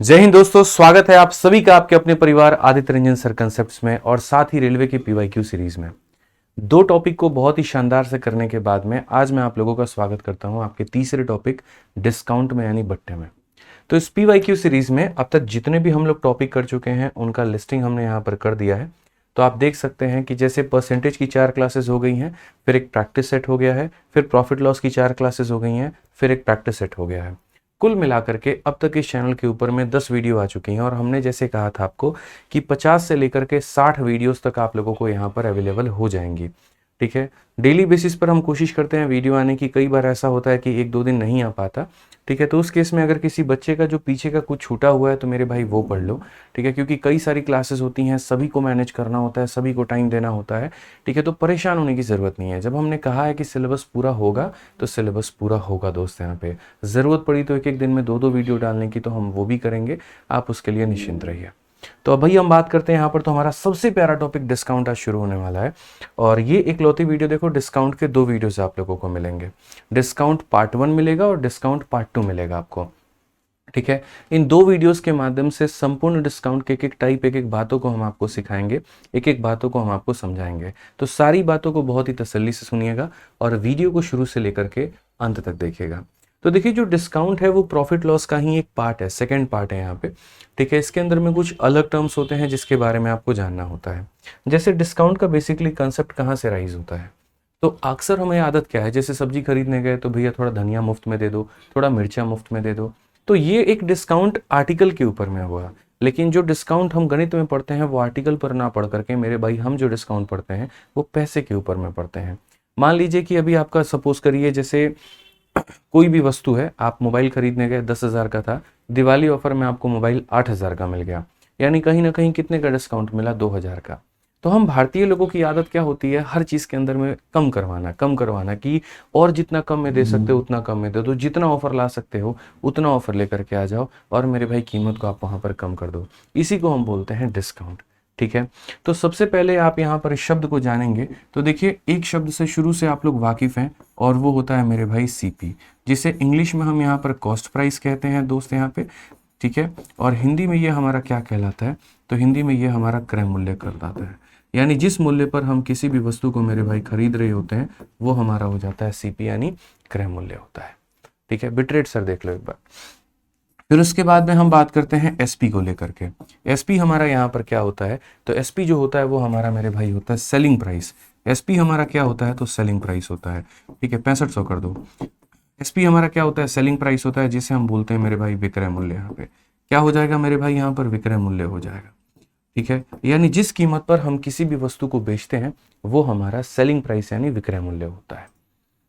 जय हिंद दोस्तों, स्वागत है आप सभी का आपके अपने परिवार आदित्य रंजन सर कंसेप्ट्स में और साथ ही रेलवे की पीवाईक्यू सीरीज में। दो टॉपिक को बहुत ही शानदार से करने के बाद में आज मैं आप लोगों का स्वागत करता हूं आपके तीसरे टॉपिक डिस्काउंट में यानी बट्टे में। तो इस पीवाईक्यू सीरीज में अब तक जितने भी हम लोग टॉपिक कर चुके हैं उनका लिस्टिंग हमने यहाँ पर कर दिया है। तो आप देख सकते हैं कि जैसे परसेंटेज की 4 क्लासेस हो गई हैं, फिर एक प्रैक्टिस सेट हो गया है, फिर प्रॉफिट लॉस की 4 क्लासेस हो गई हैं, फिर एक प्रैक्टिस सेट हो गया है। कुल मिलाकर के अब तक इस चैनल के ऊपर में 10 वीडियो आ चुकी हैं और हमने जैसे कहा था आपको कि 50 से लेकर के 60 वीडियोस तक आप लोगों को यहाँ पर अवेलेबल हो जाएंगी। ठीक है, डेली बेसिस पर हम कोशिश करते हैं वीडियो आने की। कई बार ऐसा होता है कि 1-2 दिन नहीं आ पाता। ठीक है, तो उस केस में अगर किसी बच्चे का जो पीछे का कुछ छूटा हुआ है तो मेरे भाई वो पढ़ लो। ठीक है, क्योंकि कई सारी क्लासेस होती हैं, सभी को मैनेज करना होता है, सभी को टाइम देना होता है। ठीक है, तो परेशान होने की ज़रूरत नहीं है। जब हमने कहा है कि सिलेबस पूरा होगा तो सिलेबस पूरा होगा दोस्त। यहाँ पे ज़रूरत पड़ी तो एक एक दिन में 2-2 वीडियो डालने की तो हम वो भी करेंगे, आप उसके लिए निश्चिंत रहिए। तो अब भाई हम बात करते हैं यहाँ पर। तो हमारा सबसे प्यारा टॉपिक डिस्काउंट आज शुरू होने वाला है और ये इकलौती वीडियो देखो, डिस्काउंट के 2 वीडियोस आप लोगों को मिलेंगे। डिस्काउंट पार्ट 1 मिलेगा और डिस्काउंट पार्ट 2 मिलेगा आपको। ठीक है, इन 2 वीडियोस के माध्यम से संपूर्ण डिस्काउंट के एक एक टाइप, एक एक बातों को हम आपको सिखाएंगे, एक एक बातों को हम आपको समझाएंगे। तो सारी बातों को बहुत ही तसल्ली से सुनिएगा और वीडियो को शुरू से लेकर के अंत तक देखिएगा। तो देखिए, जो डिस्काउंट है वो प्रॉफिट लॉस का ही एक पार्ट है, सेकेंड पार्ट है यहाँ पे। ठीक है, इसके अंदर में कुछ अलग टर्म्स होते हैं जिसके बारे में आपको जानना होता है। जैसे डिस्काउंट का बेसिकली कंसेप्ट कहाँ से राइज होता है। तो अक्सर हमें आदत क्या है, जैसे सब्जी खरीदने गए तो भैया थोड़ा धनिया मुफ्त में दे दो, थोड़ा मिर्चा मुफ्त में दे दो। तो ये एक डिस्काउंट आर्टिकल के ऊपर में हुआ। लेकिन जो डिस्काउंट हम गणित में पढ़ते हैं वो आर्टिकल पर ना पढ़ करके मेरे भाई, हम जो डिस्काउंट पढ़ते हैं वो पैसे के ऊपर में पढ़ते हैं। मान लीजिए कि अभी आपका सपोज करिए जैसे कोई भी वस्तु है, आप मोबाइल खरीदने गए 10,000 का था, दिवाली ऑफर में आपको मोबाइल 8,000 का मिल गया, यानी कहीं ना कहीं कितने का डिस्काउंट मिला, 2,000 का। तो हम भारतीय लोगों की आदत क्या होती है, हर चीज़ के अंदर में कम करवाना कि और जितना कम में दे सकते हो उतना कम में दे दो, जितना ऑफर ला सकते हो उतना ऑफर लेकर के आ जाओ और मेरे भाई कीमत को आप वहाँ पर कम कर दो। इसी को हम बोलते हैं डिस्काउंट। ठीक है, तो सबसे पहले आप यहाँ पर इस शब्द को जानेंगे। तो देखिए, एक शब्द से शुरू से आप लोग वाकिफ़ हैं और वो होता है मेरे भाई सीपी, जिसे इंग्लिश में हम यहाँ पर कॉस्ट प्राइस कहते हैं दोस्त यहाँ पे। ठीक है, और हिंदी में ये हमारा क्या कहलाता है, तो हिंदी में ये हमारा क्रय मूल्य कहलाता है। यानी जिस मूल्य पर हम किसी भी वस्तु को मेरे भाई खरीद रहे होते हैं वो हमारा हो जाता है सीपी, यानी क्रय मूल्य होता है। ठीक है, बिट रेट सर देख लो एक बार। फिर उसके बाद में हम बात करते हैं एसपी को लेकर के। एसपी हमारा यहाँ पर क्या होता है, तो एसपी जो होता है वो हमारा मेरे भाई होता है सेलिंग प्राइस। एसपी हमारा क्या होता है, तो सेलिंग प्राइस होता है। ठीक है, 6500 कर दो। एसपी हमारा क्या होता है, सेलिंग प्राइस होता है, जिसे हम बोलते हैं मेरे भाई विक्रय मूल्य। यहाँ पे क्या हो जाएगा मेरे भाई, यहाँ पर विक्रय मूल्य हो जाएगा। ठीक है, यानी जिस कीमत पर हम किसी भी वस्तु को बेचते हैं वो हमारा सेलिंग प्राइस यानी विक्रय मूल्य होता है।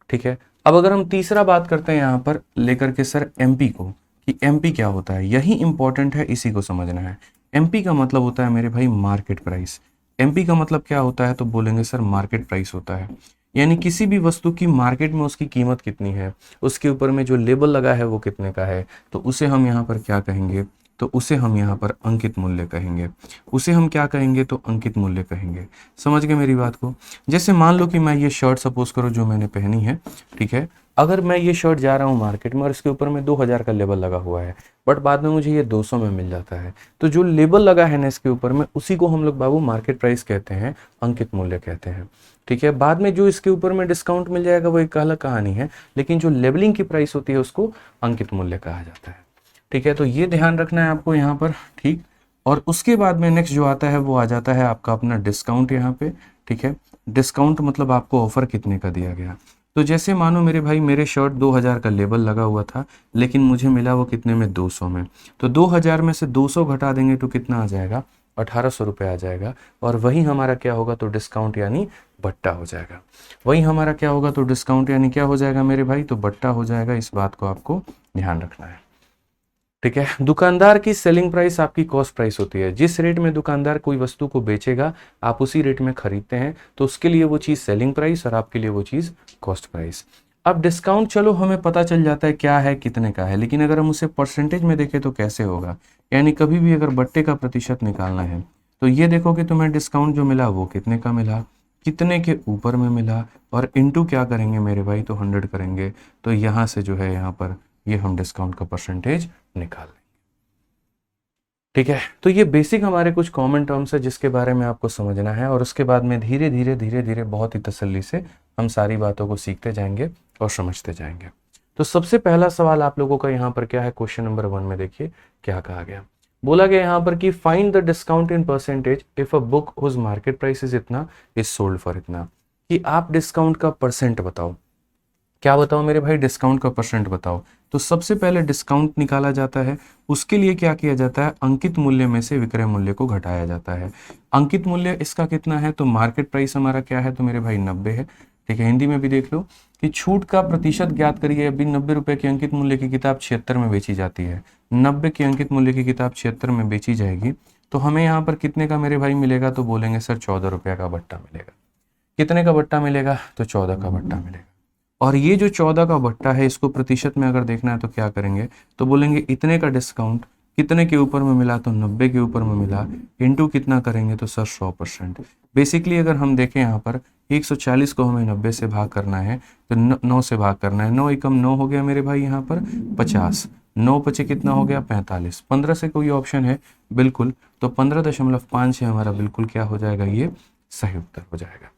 ठीक है, अब अगर हम तीसरा बात करते हैं यहाँ पर लेकर के सर एमपी को, कि एमपी क्या होता है, यही इंपॉर्टेंट है, इसी को समझना है। एमपी का मतलब होता है मेरे भाई मार्केट प्राइस। एमपी का मतलब क्या होता है, तो बोलेंगे सर मार्केट प्राइस होता है। यानी किसी भी वस्तु की मार्केट में उसकी कीमत कितनी है, उसके ऊपर में जो लेबल लगा है वो कितने का है, तो उसे हम यहाँ पर क्या कहेंगे, तो उसे हम यहाँ पर अंकित मूल्य कहेंगे। उसे हम क्या कहेंगे, तो अंकित मूल्य कहेंगे। समझ गए मेरी बात को। जैसे मान लो कि मैं ये शर्ट सपोज करो जो मैंने पहनी है। ठीक है, अगर मैं ये शर्ट जा रहा हूँ मार्केट में और इसके ऊपर में 2,000 का लेबल लगा हुआ है, बट बाद में मुझे ये 200 में मिल जाता है, तो जो लेबल लगा है ना इसके ऊपर में, उसी को हम लोग बाबू मार्केट प्राइस कहते हैं, अंकित मूल्य कहते हैं। ठीक है, बाद में जो इसके ऊपर में डिस्काउंट मिल जाएगा वो एक अलग कहानी है, लेकिन जो लेबलिंग की प्राइस होती है उसको अंकित मूल्य कहा जाता है। ठीक है, तो ये ध्यान रखना है आपको यहाँ पर। ठीक, और उसके बाद में नेक्स्ट जो आता है वो आ जाता है आपका अपना डिस्काउंट यहाँ पे। ठीक है, डिस्काउंट मतलब आपको ऑफर कितने का दिया गया। तो जैसे मानो मेरे भाई, मेरे शर्ट 2,000 का लेबल लगा हुआ था, लेकिन मुझे मिला वो कितने में, 200 में। तो 2,000 में से 200 घटा देंगे तो कितना आ जाएगा, 1,800 रुपये आ जाएगा। और वही हमारा क्या होगा, तो डिस्काउंट यानी बट्टा हो जाएगा। वही हमारा क्या होगा, तो डिस्काउंट यानी क्या हो जाएगा मेरे भाई, तो बट्टा हो जाएगा। इस बात को आपको ध्यान रखना है। ठीक है, दुकानदार की सेलिंग प्राइस आपकी कॉस्ट प्राइस होती है। जिस रेट में दुकानदार कोई वस्तु को बेचेगा आप उसी रेट में खरीदते हैं, तो उसके लिए वो चीज़ सेलिंग प्राइस और आपके लिए वो चीज़ कॉस्ट प्राइस। अब डिस्काउंट चलो हमें पता चल जाता है क्या है, कितने का है, लेकिन अगर हम उसे परसेंटेज में देखें तो कैसे होगा। यानी कभी भी अगर बट्टे का प्रतिशत निकालना है तो ये देखो कि तुम्हें डिस्काउंट जो मिला वो कितने का मिला, कितने के ऊपर में मिला, और इनटू क्या करेंगे मेरे भाई, तो 100 करेंगे। तो यहाँ से जो है यहाँ पर ये हम डिस्काउंट का परसेंटेज निकाल लेंगे। ठीक है, तो ये बेसिक हमारे कुछ कॉमन टर्म्स है जिसके बारे में आपको समझना है, और उसके बाद में धीरे धीरे धीरे धीरे बहुत ही तसल्ली से हम सारी बातों को सीखते जाएंगे और समझते जाएंगे। तो सबसे पहला सवाल आप लोगों का यहाँ पर क्या है, क्वेश्चन नंबर 1 में देखिए क्या कहा गया। बोला गया यहाँ पर कि find the discount in percentage if a book whose market price is इतना इज सोल्ड फॉर इतना, कि आप डिस्काउंट का परसेंट बताओ। क्या बताओ मेरे भाई, डिस्काउंट का परसेंट बताओ। तो सबसे पहले डिस्काउंट निकाला जाता है, उसके लिए क्या किया जाता है, अंकित मूल्य में से विक्रय मूल्य को घटाया जाता है। अंकित मूल्य इसका कितना है, तो मार्केट प्राइस हमारा क्या है, तो मेरे भाई 90 है। ठीक है, हिंदी में भी देख लो कि छूट का प्रतिशत ज्ञात करिए। अभी 90 रुपए की अंकित मूल्य की किताब 76 में बेची जाती है, 90 की अंकित मूल्य की किताब 76 में बेची जाएगी, तो हमें यहाँ पर कितने का मेरे भाई मिलेगा, तो बोलेंगे सर 14 रुपया का बट्टा मिलेगा। कितने का बट्टा मिलेगा, तो 14 का बट्टा मिलेगा। और ये जो 14 का बट्टा है, इसको प्रतिशत में अगर देखना है तो क्या करेंगे, तो बोलेंगे इतने का डिस्काउंट कितने के ऊपर में मिला, तो 90 के ऊपर में मिला, इनटू कितना करेंगे, तो सर 100%। बेसिकली अगर हम देखें यहाँ पर 140 को हमें 90 से भाग करना है, तो 9 से भाग करना है। 9 एकम 9 हो गया मेरे भाई यहाँ पर 50, 9 पचे कितना हो गया 45, 15 से कोई ऑप्शन है बिल्कुल, तो 15.5 हमारा बिल्कुल क्या हो जाएगा, ये सही उत्तर हो जाएगा।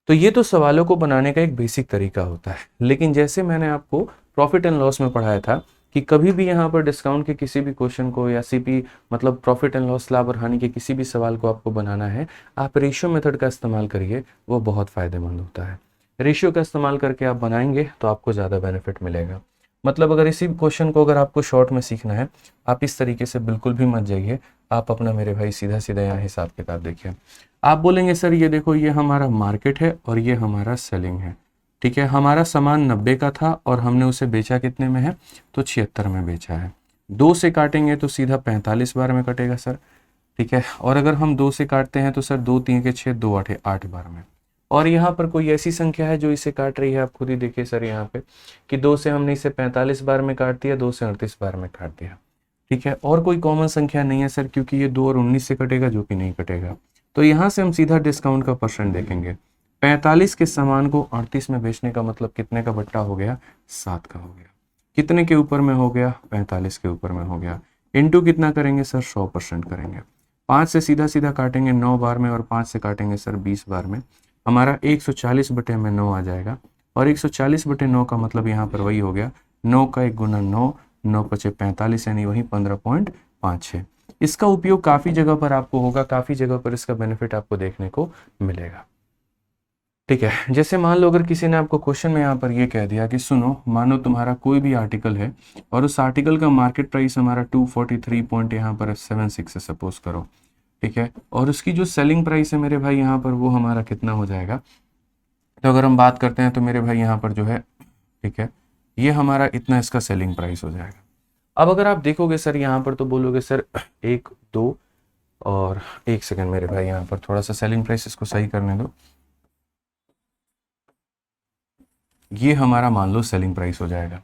तो ये तो सवालों को बनाने का एक बेसिक तरीका होता है, लेकिन जैसे मैंने आपको प्रॉफिट एंड लॉस में पढ़ाया था कि कभी भी यहाँ पर डिस्काउंट के किसी भी क्वेश्चन को या सीपी मतलब प्रॉफिट एंड लॉस, लाभ और हानि के किसी भी सवाल को आपको बनाना है, आप रेशियो मेथड का इस्तेमाल करिए, वो बहुत फायदेमंद होता है। रेशियो का इस्तेमाल करके आप बनाएंगे तो आपको ज़्यादा बेनिफिट मिलेगा। मतलब अगर इसी क्वेश्चन को अगर आपको शॉर्ट में सीखना है, आप इस तरीके से बिल्कुल भी मत जाइए, आप अपना मेरे भाई सीधा सीधा यहाँ हिसाब किताब देखिए। आप बोलेंगे सर ये देखो ये हमारा मार्केट है और ये हमारा सेलिंग है। ठीक है, हमारा सामान 90 का था और हमने उसे बेचा कितने में है, तो 76 में बेचा है। 2 से काटेंगे तो सीधा 45 बार में कटेगा सर। ठीक है, और अगर हम 2 से काटते हैं तो सर 2 3 के 6, 2 8 8 बार में। और यहाँ पर कोई ऐसी संख्या है जो इसे काट रही है, आप खुद ही देखिए सर यहाँ पे कि 2 से हमने इसे 45 बार में काट दिया, 2 से 38 बार में काट दिया। ठीक है, और कोई कॉमन संख्या नहीं है सर, क्योंकि ये 2 और 19 से कटेगा जो कि नहीं कटेगा। तो यहाँ से हम सीधा डिस्काउंट का परसेंट देखेंगे। 45 के सामान को 38 में बेचने का मतलब कितने का बट्टा हो गया, 7 का हो गया। कितने के ऊपर में हो गया, 45 के ऊपर में हो गया। इनटू कितना करेंगे सर, 100% करेंगे। 5 से सीधा सीधा काटेंगे 9 बार में और 5 से काटेंगे सर 20 बार में, हमारा 140 बटे में 9 आ जाएगा। और 140 बटे 9 का मतलब यहाँ पर वही हो गया 9 का 1 गुना 9, 9 पचे 45, यानी वही 15.56। इसका उपयोग काफी जगह पर आपको होगा, काफी जगह पर इसका बेनिफिट आपको देखने को मिलेगा। ठीक है, जैसे मान लो अगर किसी ने आपको क्वेश्चन में यहाँ पर ये कह दिया कि सुनो, मानो तुम्हारा कोई भी आर्टिकल है और उस आर्टिकल का मार्केट प्राइस हमारा 243 पॉइंट यहाँ पर 76 है सपोज करो। ठीक है, और उसकी जो सेलिंग प्राइस है मेरे भाई यहाँ पर वो हमारा कितना हो जाएगा, तो अगर हम बात करते हैं तो मेरे भाई यहाँ पर जो है, ठीक है, ये हमारा इतना इसका सेलिंग प्राइस हो जाएगा। अब अगर आप देखोगे सर यहाँ पर तो बोलोगे सर 1 2 और 1 सेकंड मेरे भाई, यहाँ पर थोड़ा सा सेलिंग प्राइस इसको सही करने दो। ये हमारा मान लो सेलिंग प्राइस हो जाएगा।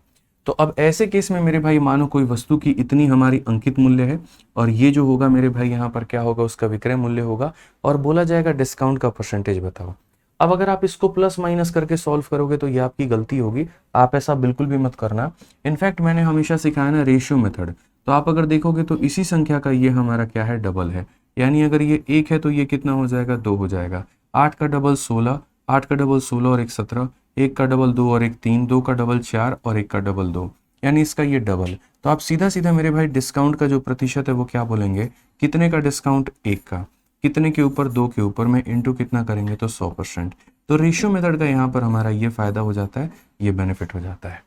तो अब ऐसे केस में मेरे भाई मानो कोई वस्तु की इतनी हमारी अंकित मूल्य है और ये जो होगा मेरे भाई यहाँ पर क्या होगा, उसका विक्रय मूल्य होगा, और बोला जाएगा डिस्काउंट का परसेंटेज बताओ। अब अगर आप इसको प्लस माइनस करके सॉल्व करोगे तो ये आपकी गलती होगी, आप ऐसा बिल्कुल भी मत करना। इनफैक्ट मैंने हमेशा सिखाया ना रेशियो मेथड, तो आप अगर देखोगे तो इसी संख्या का ये हमारा क्या है, डबल है। यानी अगर ये 1 है तो ये कितना हो जाएगा, 2 हो जाएगा। 8 का डबल 16, 8 का डबल 16 और 1 17, 1 का डबल 2 और 1 3, 2 का डबल 4 और 1 का डबल 2, यानी इसका ये डबल। तो आप सीधा सीधा मेरे भाई डिस्काउंट का जो प्रतिशत है वो क्या बोलेंगे, कितने का डिस्काउंट, 1 का, कितने के ऊपर, 2 के ऊपर में, इनटू कितना करेंगे तो 100%। तो रेशियो मेथड का यहाँ पर हमारा ये फायदा हो जाता है, ये बेनिफिट हो जाता है।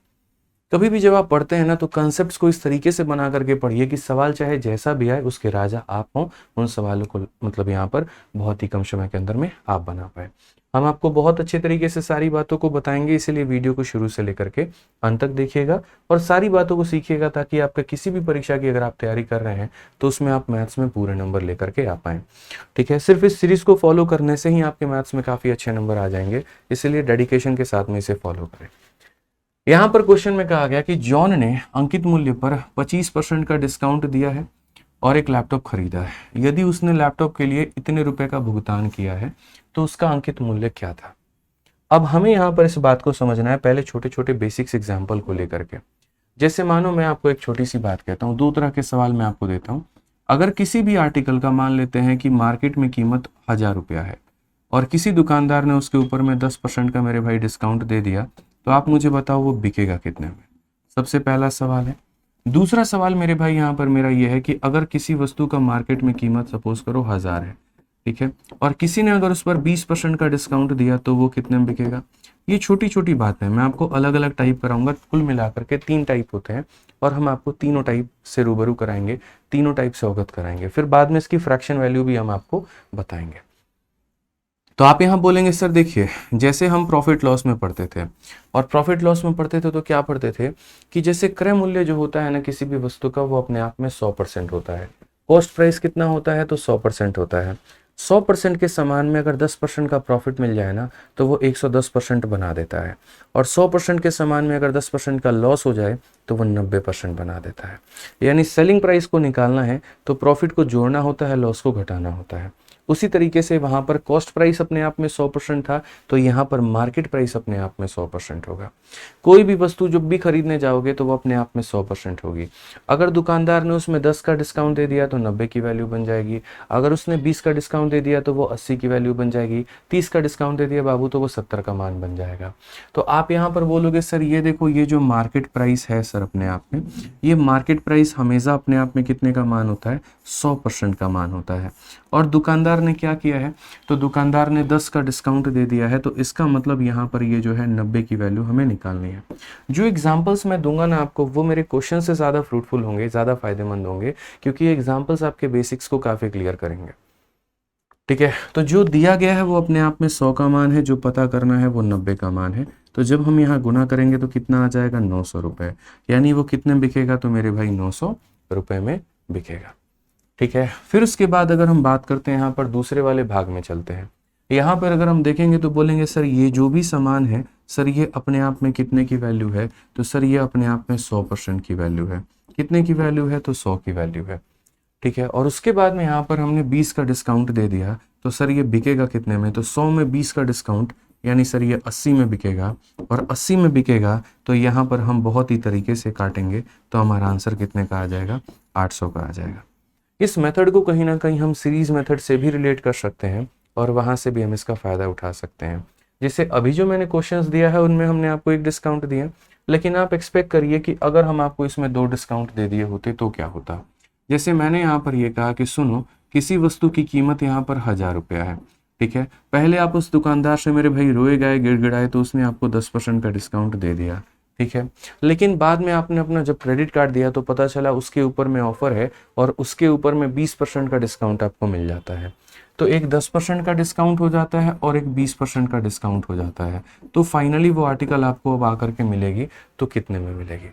कभी भी जब आप पढ़ते हैं ना तो कंसेप्ट्स को इस तरीके से बना करके पढ़िए कि सवाल चाहे जैसा भी आए उसके राजा आप हों, उन सवालों को मतलब यहाँ पर बहुत ही कम समय के अंदर में आप बना पाए। हम आपको बहुत अच्छे तरीके से सारी बातों को बताएंगे, इसीलिए वीडियो को शुरू से लेकर के अंत तक देखिएगा और सारी बातों को सीखिएगा, ताकि आपका किसी भी परीक्षा की अगर आप तैयारी कर रहे हैं तो उसमें आप मैथ्स में पूरे नंबर लेकर के आ पाएँ। ठीक है, सिर्फ इस सीरीज को फॉलो करने से ही आपके मैथ्स में काफ़ी अच्छे नंबर आ जाएंगे, इसलिए डेडिकेशन के साथ में इसे फॉलो करें। यहाँ पर क्वेश्चन में कहा गया कि जॉन ने अंकित मूल्य पर 25% का डिस्काउंट दिया है और एक लैपटॉप खरीदा है। यदि उसने लैपटॉप के लिए इतने रुपए का भुगतान किया है तो उसका अंकित मूल्य क्या था। अब हमें यहाँ पर इस बात को समझना है पहले छोटे छोटे बेसिक्स एग्जाम्पल को लेकर के। जैसे मानो मैं आपको एक छोटी सी बात कहता हूँ, 2 तरह के सवाल मैं आपको देता हूँ। अगर किसी भी आर्टिकल का मान लेते हैं कि मार्केट में कीमत 1000 रुपया है और किसी दुकानदार ने उसके ऊपर में 10% का मेरे भाई डिस्काउंट दे दिया, तो आप मुझे बताओ वो बिकेगा कितने में। सबसे पहला सवाल है। दूसरा सवाल मेरे भाई यहाँ पर मेरा ये है कि अगर किसी वस्तु का मार्केट में कीमत सपोज करो 1000 है, ठीक है, और किसी ने अगर उस पर 20% का डिस्काउंट दिया तो वो कितने में बिकेगा। ये छोटी छोटी बात है, मैं आपको अलग अलग टाइप कराऊंगा। कुल मिलाकर के 3 टाइप होते हैं और हम आपको तीनों टाइप से रूबरू कराएंगे, तीनों टाइप से अवगत कराएंगे। फिर बाद में इसकी फ्रैक्शन वैल्यू भी हम आपको बताएंगे। तो आप यहाँ बोलेंगे सर देखिए, जैसे हम प्रॉफिट लॉस में पढ़ते थे, और प्रॉफिट लॉस में पढ़ते थे तो क्या पढ़ते थे कि जैसे क्रय मूल्य जो होता है ना किसी भी वस्तु का, वो अपने आप में 100% होता है। कॉस्ट प्राइस कितना होता है, तो 100% होता है। 100% के समान में अगर 10% का प्रॉफिट मिल जाए ना, तो वो 110% बना देता है। और 100% के समान में अगर 10% का लॉस हो जाए तो वो 90% बना देता है। यानी सेलिंग प्राइस को निकालना है तो प्रॉफिट को जोड़ना होता है, लॉस को घटाना होता है। उसी तरीके से वहां पर कॉस्ट प्राइस अपने आप में 100% था, तो यहाँ पर मार्केट प्राइस अपने आप में 100% होगा। कोई भी वस्तु जब भी खरीदने जाओगे तो वो अपने आप में 100% होगी। अगर दुकानदार ने उसमें 10 का डिस्काउंट दे दिया तो 90 की वैल्यू बन जाएगी। अगर उसने 20 का डिस्काउंट दे दिया तो वो 80 की वैल्यू बन जाएगी। 30 का डिस्काउंट दे दिया बाबू तो वो 70 का मान बन जाएगा। तो आप यहाँ पर बोलोगे सर ये देखो, ये जो मार्केट प्राइस है सर अपने आप में, ये मार्केट प्राइस हमेशा अपने आप में कितने का मान होता है, 100% का मान होता है। और दुकानदार ने क्या किया है, तो दुकानदार ने 10 का डिस्काउंट दे दिया है, तो इसका मतलब यहाँ पर ये जो है 90 की वैल्यू हमें निकालनी है। जो एग्जांपल्स मैं दूंगा ना आपको, वो मेरे क्वेश्चन से ज़्यादा फ्रूटफुल होंगे, ज़्यादा फायदेमंद होंगे, क्योंकि ये एग्जांपल्स आपके बेसिक्स को काफ़ी क्लियर करेंगे। ठीक है, तो जो दिया गया है वो अपने आप में 100 का मान है, जो पता करना है वो 90 का मान है। तो जब हम यहाँ गुना करेंगे तो कितना आ जाएगा, 900 रुपये। यानी वो कितने बिकेगा, तो मेरे भाई 900 रुपये में बिकेगा। ठीक है, फिर उसके बाद अगर हम बात करते हैं यहाँ पर दूसरे वाले भाग में चलते हैं। यहाँ पर अगर हम देखेंगे तो बोलेंगे सर ये जो भी सामान है सर ये अपने आप में कितने की वैल्यू है, तो सर ये अपने आप में 100% की वैल्यू है। कितने की वैल्यू है, तो 100 की वैल्यू है। ठीक है, और उसके बाद में यहाँ पर हमने 20 का डिस्काउंट दे दिया, तो सर ये बिकेगा कितने में, तो 100 में 20 का डिस्काउंट, यानी सर ये 80 में बिकेगा। और 80 में बिकेगा तो यहाँ पर हम बहुत ही तरीके से काटेंगे तो हमारा आंसर कितने का आ जाएगा, 800 का आ जाएगा। इस मेथड को कहीं ना कहीं हम सीरीज मेथड से भी रिलेट कर सकते हैं और वहां से भी हम इसका फायदा उठा सकते हैं। जैसे अभी जो मैंने क्वेश्चंस दिया है उनमें हमने आपको एक डिस्काउंट दिया, लेकिन आप एक्सपेक्ट करिए कि अगर हम आपको इसमें 2 डिस्काउंट दे दिए होते तो क्या होता। जैसे मैंने यहाँ पर ये कहा कि सुनो, किसी वस्तु की कीमत यहाँ पर 1000 रुपया है। ठीक है, पहले आप उस दुकानदार से मेरे भाई रोए गए गिड़गिड़ाए तो उसने आपको 10% का डिस्काउंट दे दिया। ठीक है, लेकिन बाद में आपने अपना जब क्रेडिट कार्ड दिया तो पता चला उसके ऊपर में ऑफर है और उसके ऊपर में 20% का डिस्काउंट आपको मिल जाता है। तो एक 10% का डिस्काउंट हो जाता है और एक 20% का डिस्काउंट हो जाता है। तो फाइनली वो आर्टिकल आपको अब आकर के मिलेगी तो कितने में मिलेगी।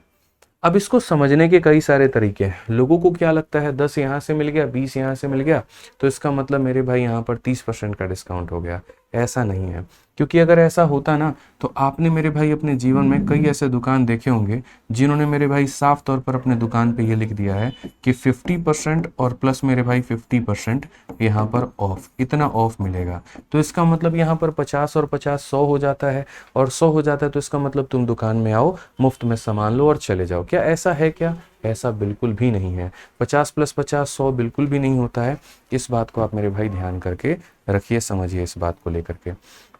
अब इसको समझने के कई सारे तरीके हैं। लोगों को क्या लगता है 10 यहाँ से मिल गया, 20 यहाँ से मिल गया तो इसका मतलब मेरे भाई यहाँ पर 30% का डिस्काउंट हो गया। ऐसा नहीं है, क्योंकि अगर ऐसा होता ना तो आपने मेरे भाई अपने जीवन में कई ऐसे दुकान देखे होंगे जिन्होंने मेरे भाई साफ तौर पर अपने दुकान पे ये लिख दिया है कि 50% और प्लस मेरे भाई 50% यहाँ पर ऑफ, इतना ऑफ मिलेगा। तो इसका मतलब यहाँ पर 50 और 50 100 हो जाता है, और 100 हो जाता है तो इसका मतलब तुम दुकान में आओ, मुफ्त में सामान लो और चले जाओ। क्या ऐसा है क्या? ऐसा बिल्कुल भी नहीं है। 50 + 50 100 बिल्कुल भी नहीं होता है। इस बात को आप मेरे भाई ध्यान करके रखिए, समझिए इस बात को लेकर के।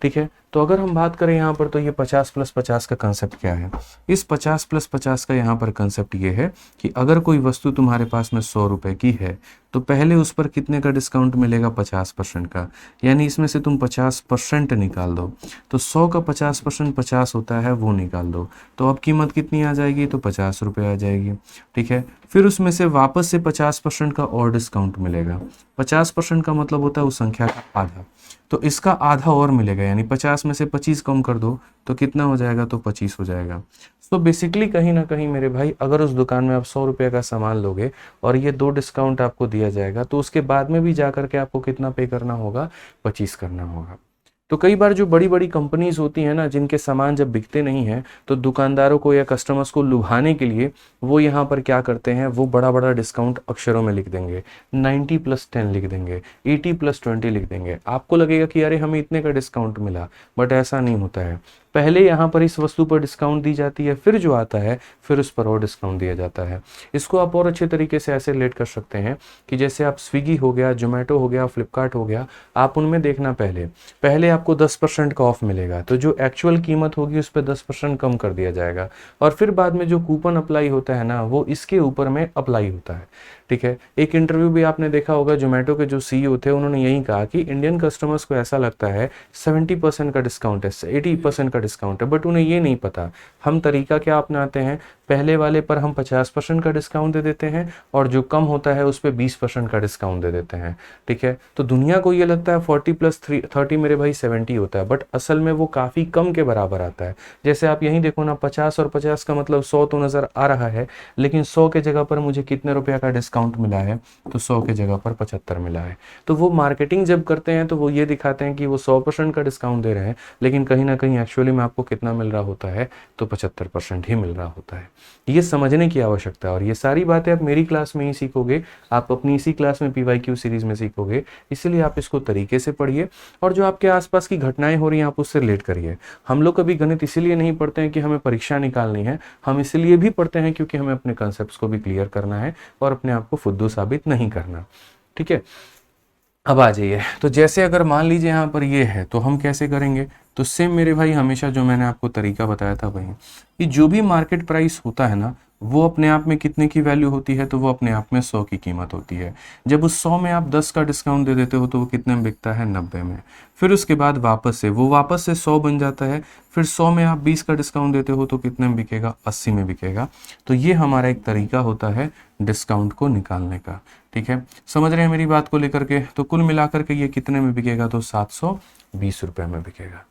ठीक है, तो अगर हम बात करें यहाँ पर तो ये 50 + 50 का कंसेप्ट क्या है। इस 50 + 50 का यहाँ पर कंसेप्ट ये है कि अगर कोई वस्तु तुम्हारे पास में 100 रुपए की है तो पहले उस पर कितने का डिस्काउंट मिलेगा, 50% का। यानी इसमें से तुम 50% निकाल दो, तो 100 का 50% 50 होता है, वो निकाल दो। तो अब कीमत कितनी आ जाएगी, तो 50 रुपये आ जाएगी। ठीक है, फिर उसमें से वापस से 50% का और डिस्काउंट मिलेगा। 50% का मतलब होता है उस संख्या का आधा, तो इसका आधा और मिलेगा। यानी 50 में से 25 कम कर दो तो कितना हो जाएगा, तो 25 हो जाएगा। तो बेसिकली कहीं ना कहीं मेरे भाई अगर उस दुकान में आप 100 रुपये का सामान लोगे और ये 2 डिस्काउंट आपको दिया जाएगा तो उसके बाद में भी जा करके आपको कितना पे करना होगा, 25 करना होगा। तो कई बार जो बड़ी बड़ी कंपनीज होती हैं ना, जिनके सामान जब बिकते नहीं हैं तो दुकानदारों को या कस्टमर्स को लुभाने के लिए वो यहाँ पर क्या करते हैं, वो बड़ा बड़ा डिस्काउंट अक्षरों में लिख देंगे, 90 + 10 लिख देंगे, 80 + 20 लिख देंगे। आपको लगेगा कि अरे हमें इतने का डिस्काउंट मिला, बट ऐसा नहीं होता है। पहले यहाँ पर इस वस्तु पर डिस्काउंट दी जाती है, फिर जो आता है फिर उस पर और डिस्काउंट दिया जाता है। इसको आप और अच्छे तरीके से ऐसे रिलेट कर सकते हैं कि जैसे आप स्विगी हो गया, जोमेटो हो गया, फ्लिपकार्ट हो गया, आप उनमें देखना पहले पहले आपको 10% का ऑफ मिलेगा, तो जो एक्चुअल कीमत होगी उस पर 10% कम कर दिया जाएगा, और फिर बाद में जो कूपन अप्लाई होता है ना, वो इसके ऊपर में अप्लाई होता है। ठीक है, एक इंटरव्यू भी आपने देखा होगा, जोमेटो के जो सीईओ थे उन्होंने यही कहा कि इंडियन कस्टमर्स को ऐसा लगता है 70% का डिस्काउंट है, 80% का डिस्काउंट है, बट उन्हें ये नहीं पता हम तरीका क्या अपनाते हैं, पहले वाले पर हम 50% का डिस्काउंट दे देते हैं और जो कम होता है उस पर 20% का डिस्काउंट दे देते हैं। ठीक है, तो दुनिया को ये लगता है 40 + 30 मेरे भाई 70 होता है, बट असल में वो काफ़ी कम के बराबर आता है। जैसे आप यहीं देखो ना, 50 और 50 का मतलब 100 तो नज़र आ रहा है, लेकिन 100 के जगह पर मुझे कितने रुपया का डिस्काउंट मिला है, तो 100 के जगह पर 75 मिला है। तो वो मार्केटिंग जब करते हैं तो वो ये दिखाते हैं कि वो 100% का डिस्काउंट दे रहे हैं, लेकिन कहीं ना कहीं एक्चुअली में आपको कितना मिल रहा होता है, तो 75% ही मिल रहा होता है। ये समझने की आवश्यकता है, और ये सारी बातें आप मेरी क्लास में ही सीखोगे, आप अपनी इसी क्लास में PYQ सीरीज में सीखोगे, इसलिए आप इसको तरीके से पढ़िए, और जो आपके आसपास की घटनाएं हो रही हैं आप उससे रिलेट करिए। हम लोग कभी गणित इसीलिए नहीं पढ़ते हैं कि हमें परीक्षा निकालनी है, हम इसलिए भी पढ़ते हैं क्योंकि हमें अपने कॉन्सेप्ट्स को भी क्लियर करना है और अपने आप को फुद्दू साबित नहीं करना। ठीक है, अब आ जाइए, तो जैसे अगर मान लीजिए यहाँ पर ये है, तो हम कैसे करेंगे, तो सेम मेरे भाई हमेशा जो मैंने आपको तरीका बताया था वही, कि जो भी मार्केट प्राइस होता है ना, वो अपने आप में कितने की वैल्यू होती है, तो वो अपने आप में 100 की कीमत होती है। जब उस 100 में आप 10 का डिस्काउंट दे देते हो तो वो कितने में बिकता है, 90 में। फिर उसके बाद वापस से 100 बन जाता है, फिर 100 में आप 20 का डिस्काउंट देते हो तो कितने में बिकेगा, 80 में बिकेगा। तो ये हमारा एक तरीका होता है डिस्काउंट को निकालने का। ठीक है, समझ रहे हैं मेरी बात को लेकर के। तो कुल मिलाकर के ये कितने में बिकेगा, तो 720 रुपये में बिकेगा।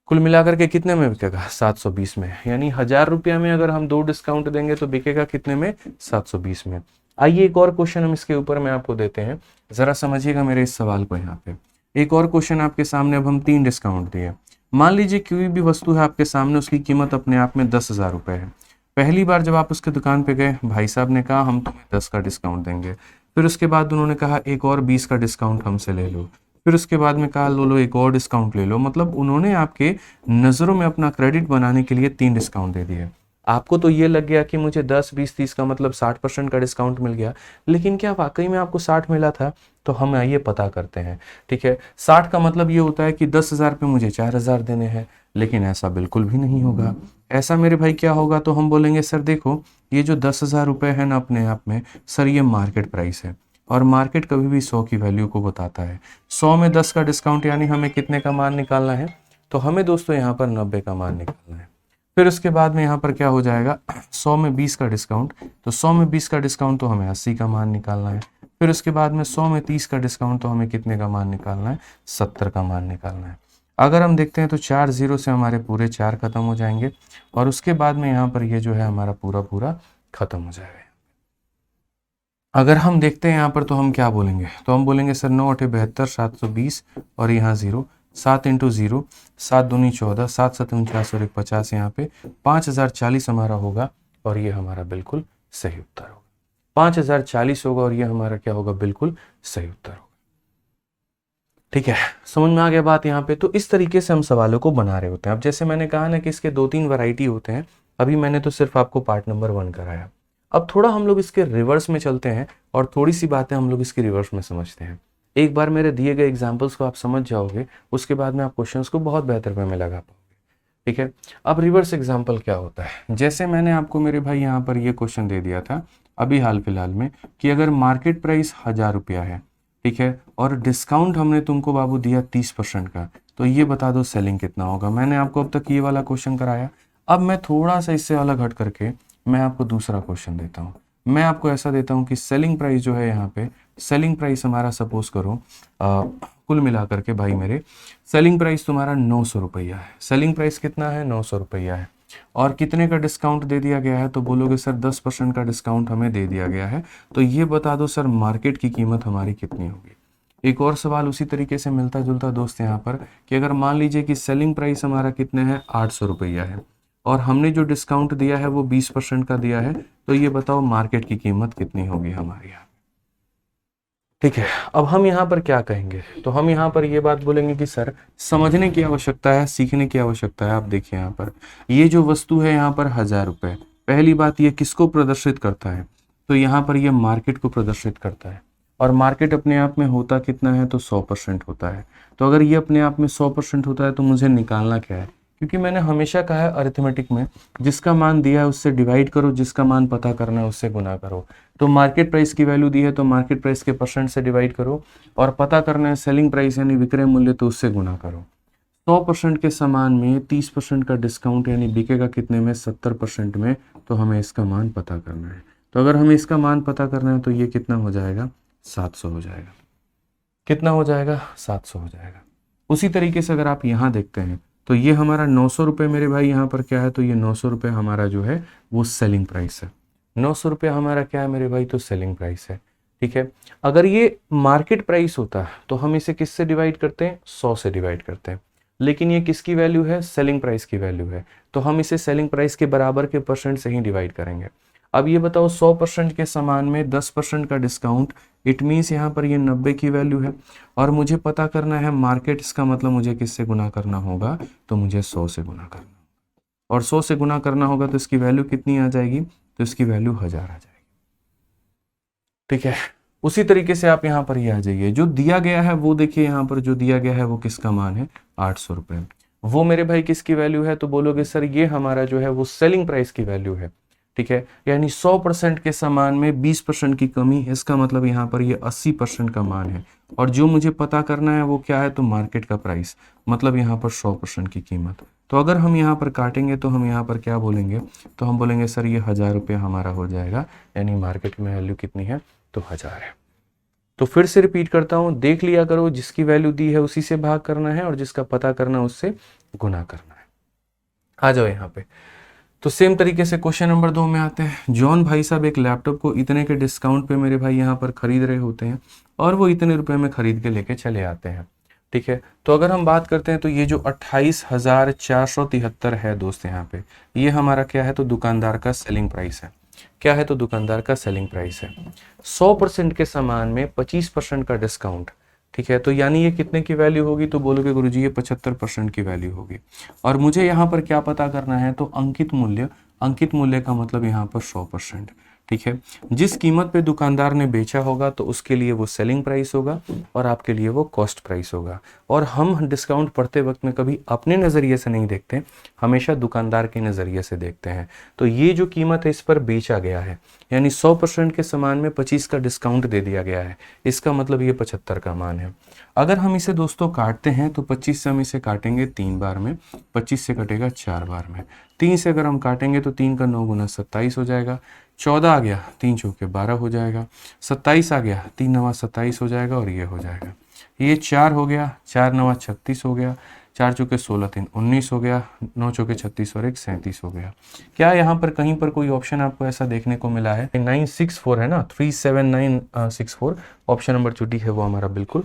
कुल मिलाकर के कितने में बिकेगा, 720 में, यानी 1000 रुपया में अगर हम 2 डिस्काउंट देंगे तो बिकेगा कितने में, 720 में। आइए एक और क्वेश्चन हम इसके ऊपर में आपको देते हैं, जरा समझिएगा मेरे इस सवाल को। यहाँ पे एक और क्वेश्चन आपके सामने, अब हम 3 डिस्काउंट दिए। मान लीजिए कोई भी वस्तु है आपके सामने, उसकी कीमत अपने आप में 10,000 रुपये है। पहली बार जब आप उसके दुकान पे गए, भाई साहब ने कहा हम तुम्हें 10 का डिस्काउंट देंगे। फिर उसके बाद उन्होंने कहा एक और 20 का डिस्काउंट हमसे ले लो। फिर उसके बाद में कहा लो एक और डिस्काउंट ले लो। मतलब उन्होंने आपके नज़रों में अपना क्रेडिट बनाने के लिए 3 डिस्काउंट दे दिए। आपको तो ये लग गया कि मुझे 10, 20, 30 का मतलब 60% का डिस्काउंट मिल गया, लेकिन क्या वाकई में आपको 60 मिला था? तो हम आइए पता करते हैं। ठीक है, 60 का मतलब ये होता है कि 10,000 पे मुझे 4,000 देने हैं, लेकिन ऐसा बिल्कुल भी नहीं होगा। ऐसा मेरे भाई क्या होगा, तो हम बोलेंगे सर देखो ये जो 10,000 रुपये है ना अपने आप में, सर ये मार्केट प्राइस है, और मार्केट कभी भी 100 की वैल्यू को बताता है। 100 में 10 का डिस्काउंट यानी हमें कितने का मान निकालना है, तो हमें दोस्तों यहाँ पर 90 का मान निकालना है। फिर उसके बाद में यहाँ पर क्या हो जाएगा, 100 में 20 का डिस्काउंट, तो 100 में 20 का डिस्काउंट तो हमें 80 का मान निकालना है। फिर उसके बाद में 100 में 30 का डिस्काउंट, तो हमें कितने का मान निकालना है, 70 का मान निकालना है। अगर हम देखते हैं तो 4 0 से हमारे पूरे 4 खत्म हो जाएंगे, और उसके बाद में यहाँ पर ये जो है हमारा पूरा खत्म हो जाएगा। अगर हम देखते हैं यहाँ पर तो हम क्या बोलेंगे, तो हम बोलेंगे सर 9 8 72, 720 और यहाँ 0, 7 × 0, 7 दूनी 14, 7 7 49 और 1 50, यहाँ पे 5040 हमारा होगा, और ये हमारा बिल्कुल सही उत्तर होगा। 5040 होगा और ये हमारा क्या होगा, बिल्कुल सही उत्तर होगा। ठीक है, समझ में आ गया बात यहाँ पे। तो इस तरीके से हम सवालों को बना रहे होते हैं। अब जैसे मैंने कहा ना कि इसके 2-3 वैरायटी होते हैं, अभी मैंने तो सिर्फ आपको पार्ट नंबर 1 कराया। अब थोड़ा हम लोग इसके रिवर्स में चलते हैं और थोड़ी सी बातें हम लोग इसकी रिवर्स में समझते हैं। एक बार मेरे दिए गए एग्जाम्पल्स को आप समझ जाओगे, उसके बाद में आप क्वेश्चंस को बहुत बेहतर वे में लगा पाओगे। ठीक है, अब रिवर्स एग्जाम्पल क्या होता है, जैसे मैंने आपको मेरे भाई यहाँ पर ये क्वेश्चन दे दिया था अभी हाल फिलहाल में, कि अगर मार्केट प्राइस 1000 रुपया है, ठीक है, और डिस्काउंट हमने तुमको बाबू दिया 30% का, तो ये बता दो सेलिंग कितना होगा। मैंने आपको अब तक ये वाला क्वेश्चन कराया। अब मैं थोड़ा सा इससे अलग हट करके मैं आपको दूसरा क्वेश्चन देता हूँ। मैं आपको ऐसा देता हूँ कि सेलिंग प्राइस जो है यहाँ पे, सेलिंग प्राइस हमारा सपोज करो कुल मिला करके भाई मेरे सेलिंग प्राइस तुम्हारा 900 रुपया है। सेलिंग प्राइस कितना है, 900 रुपया है, और कितने का डिस्काउंट दे दिया गया है, तो बोलोगे सर 10% का डिस्काउंट हमें दे दिया गया है। तो ये बता दो सर मार्केट की कीमत हमारी कितनी होगी। एक और सवाल उसी तरीके से मिलता जुलता दोस्त यहाँ पर, कि अगर मान लीजिए कि सेलिंग प्राइस हमारा कितने है, 800 रुपया है, और हमने जो डिस्काउंट दिया है वो 20% का दिया है, तो ये बताओ मार्केट की कीमत कितनी होगी हमारे यहाँ। ठीक है, अब हम यहाँ पर क्या कहेंगे, तो हम यहाँ पर ये बात बोलेंगे कि सर समझने की आवश्यकता है, सीखने की आवश्यकता है। आप देखिए यहाँ पर ये जो वस्तु है यहाँ पर 1000 रुपये, पहली बात ये किसको प्रदर्शित करता है, तो यहाँ पर ये मार्केट को प्रदर्शित करता है। और मार्केट अपने आप में होता कितना है, तो 100% होता है। तो अगर ये अपने आप में 100% होता है तो मुझे निकालना क्या है, क्योंकि मैंने हमेशा कहा है अरिथमेटिक में जिसका मान दिया है उससे डिवाइड करो, जिसका मान पता करना है उससे गुना करो। तो मार्केट प्राइस की वैल्यू दी है तो मार्केट प्राइस के परसेंट से डिवाइड करो, और पता करना है सेलिंग प्राइस यानी विक्रय मूल्य, तो उससे गुना करो। 100% के समान में 30% का डिस्काउंट यानी बिकेगा कितने में, 70% में, तो हमें इसका मान पता करना है। तो अगर हमें इसका मान पता करना है तो ये कितना हो जाएगा, 700 हो जाएगा। कितना हो जाएगा, 700 हो जाएगा। उसी तरीके से अगर आप यहाँ देखते हैं तो ये हमारा 900 रुपये मेरे भाई यहाँ पर क्या है, तो ये 900 रुपये हमारा जो है वो सेलिंग प्राइस है। 900 रुपये हमारा क्या है मेरे भाई, तो सेलिंग प्राइस है। ठीक है, अगर ये मार्केट प्राइस होता तो हम इसे किससे डिवाइड करते हैं, 100 से डिवाइड करते हैं। लेकिन ये किसकी वैल्यू है, सेलिंग प्राइस की वैल्यू है, तो हम इसे सेलिंग प्राइस के बराबर के परसेंट से ही डिवाइड करेंगे। अब ये बताओ 100% के समान में 10% का डिस्काउंट, इट मीन्स यहाँ पर ये 90 की वैल्यू है, और मुझे पता करना है मार्केट, इसका मतलब मुझे किससे गुना करना होगा, तो मुझे 100 से गुना करना होगा। और 100 से गुना करना होगा तो इसकी वैल्यू कितनी आ जाएगी, तो इसकी वैल्यू 1000 आ जाएगी। ठीक है, उसी तरीके से आप यहाँ पर ये आ जाइए, जो दिया गया है वो देखिए, यहाँ पर जो दिया गया है वो किसका मान है, 800 रुपये। वो मेरे भाई किसकी वैल्यू है, तो बोलोगे सर ये हमारा जो है वो सेलिंग प्राइस की वैल्यू है। ठीक है, यानी 100% के समान में 20% की कमी, इसका मतलब यहाँ पर ये 80% का मान है। और जो मुझे पता करना है वो क्या है, तो मार्केट का प्राइस, मतलब यहाँ पर 100% की कीमत। तो अगर हम यहाँ पर काटेंगे तो हम यहाँ पर क्या बोलेंगे, तो हम बोलेंगे सर ये 1000 रुपये हमारा हो जाएगा, यानी मार्केट में वैल्यू कितनी है, तो 1000 है। तो फिर से रिपीट करता हूँ, देख लिया करो, जिसकी वैल्यू दी है उसी से भाग करना है, और जिसका पता करना है उससे गुना करना है। आ जाओ यहाँ पे। तो सेम तरीके से क्वेश्चन नंबर 2 में आते हैं। जॉन भाई साहब एक लैपटॉप को इतने के डिस्काउंट पे मेरे भाई यहाँ पर खरीद रहे होते हैं, और वो इतने रुपए में खरीद के लेके चले आते हैं। ठीक है, तो अगर हम बात करते हैं तो ये जो 28,473 है दोस्त, यहाँ पे ये हमारा क्या है, तो दुकानदार का सेलिंग प्राइस है। क्या है, तो दुकानदार का सेलिंग प्राइस है। 100% के सामान में 25% का डिस्काउंट। ठीक है, तो यानी ये कितने की वैल्यू होगी, तो बोलोगे गुरुजी ये 75% की वैल्यू होगी। और मुझे यहाँ पर क्या पता करना है, तो अंकित मूल्य। अंकित मूल्य का मतलब यहाँ पर 100%। ठीक है, जिस कीमत पे दुकानदार ने बेचा होगा तो उसके लिए वो सेलिंग प्राइस होगा, और आपके लिए वो कॉस्ट प्राइस होगा। और हम डिस्काउंट पढ़ते वक्त में कभी अपने नज़रिए से नहीं देखते, हमेशा दुकानदार के नज़रिए से देखते हैं। तो ये जो कीमत है इस पर बेचा गया है, यानी 100% के सामान में 25 का डिस्काउंट दे दिया गया है, इसका मतलब ये 75 का मान है। अगर हम इसे दोस्तों काटते हैं तो 25 से हम इसे काटेंगे 3 बार में, 25 से कटेगा 4 बार में। 3 से अगर हम काटेंगे तो 3 का 9 गुना 27 हो जाएगा। 14 आ गया, 3 चौके 12 हो जाएगा। 27 आ गया, 3 नवा 27 हो जाएगा, और ये हो जाएगा। ये 4 हो गया, 4 नवा 36 हो गया, 4 चौके 16, 3 19 हो गया, 9 चौके 36 और 1 37 हो गया। क्या यहाँ पर कहीं पर कोई ऑप्शन आपको ऐसा देखने को मिला है? 964 है ना, 37964 ऑप्शन नंबर जो डी है वो हमारा बिल्कुल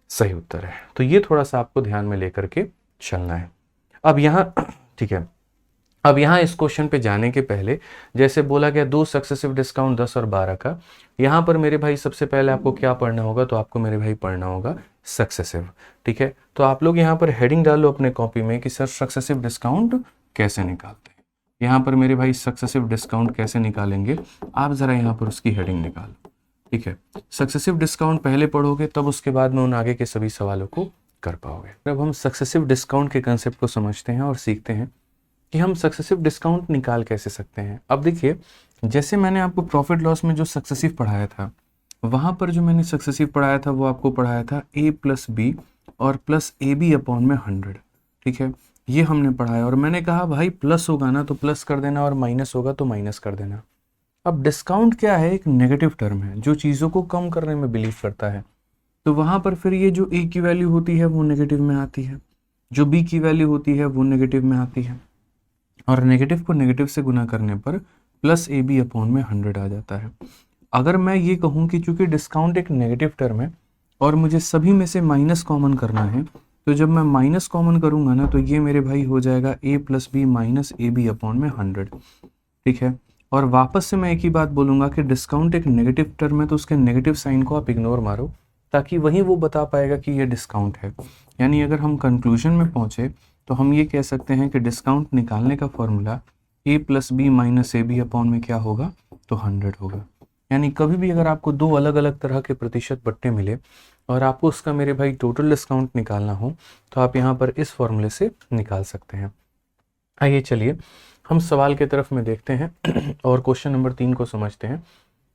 सही उत्तर है। तो ये थोड़ा सा आपको ध्यान में लेकर के चलना है। अब यहाँ ठीक है, अब यहाँ इस क्वेश्चन पे जाने के पहले जैसे बोला गया 2 सक्सेसिव डिस्काउंट 10 और 12 का, यहाँ पर मेरे भाई सबसे पहले आपको क्या पढ़ना होगा, तो आपको मेरे भाई पढ़ना होगा सक्सेसिव। ठीक है, तो आप लोग यहाँ पर हेडिंग डालो अपने कॉपी में कि सर सक्सेसिव डिस्काउंट कैसे निकालते हैं। यहाँ पर मेरे भाई सक्सेसिव डिस्काउंट कैसे निकालेंगे, आप ज़रा यहाँ पर उसकी हेडिंग निकालो। ठीक है, सक्सेसिव डिस्काउंट पहले पढ़ोगे तब उसके बाद में उन आगे के सभी सवालों को कर पाओगे। अब हम सक्सेसिव डिस्काउंट के कंसेप्ट को समझते हैं और सीखते हैं कि हम सक्सेसिव डिस्काउंट निकाल कैसे सकते हैं। अब देखिए, जैसे मैंने आपको प्रॉफिट लॉस में जो सक्सेसिव पढ़ाया था, वहाँ पर जो मैंने सक्सेसिव पढ़ाया था वो आपको पढ़ाया था a प्लस बी और प्लस ए बी अपॉन में 100। ठीक है, ये हमने पढ़ाया, और मैंने कहा भाई प्लस होगा ना तो प्लस कर देना, और माइनस होगा तो माइनस कर देना। अब डिस्काउंट क्या है, एक नेगेटिव टर्म है जो चीज़ों को कम करने में बिलीव करता है। तो वहाँ पर फिर ये जो a की वैल्यू होती है वो नेगेटिव में आती है, जो b की वैल्यू होती है वो नेगेटिव में आती है, और नेगेटिव को नेगेटिव से गुना करने पर प्लस ए बी अपॉन में 100 आ जाता है। अगर मैं ये कहूँ कि चूंकि डिस्काउंट एक नेगेटिव टर्म है और मुझे सभी में से माइनस कॉमन करना है, तो जब मैं माइनस कॉमन करूँगा ना तो ये मेरे भाई हो जाएगा a plus B minus A B upon में 100। ठीक है, और वापस से मैं एक ही बात बोलूँगा कि डिस्काउंट एक नेगेटिव टर्म है, तो उसके नेगेटिव साइन को आप इग्नोर मारो, ताकि वहीं वो बता पाएगा कि ये डिस्काउंट है। यानी अगर हम कंक्लूजन में पहुंचे तो हम ये कह सकते हैं कि डिस्काउंट निकालने का formula a plus B minus A B upon में क्या होगा, तो 100 होगा। यानी कभी भी अगर आपको दो अलग अलग तरह के प्रतिशत बट्टे मिले और आपको उसका मेरे भाई टोटल डिस्काउंट निकालना हो तो आप यहाँ पर इस फॉर्मूले से निकाल सकते हैं। आइए चलिए हम सवाल की तरफ में देखते हैं और क्वेश्चन नंबर 3 को समझते हैं।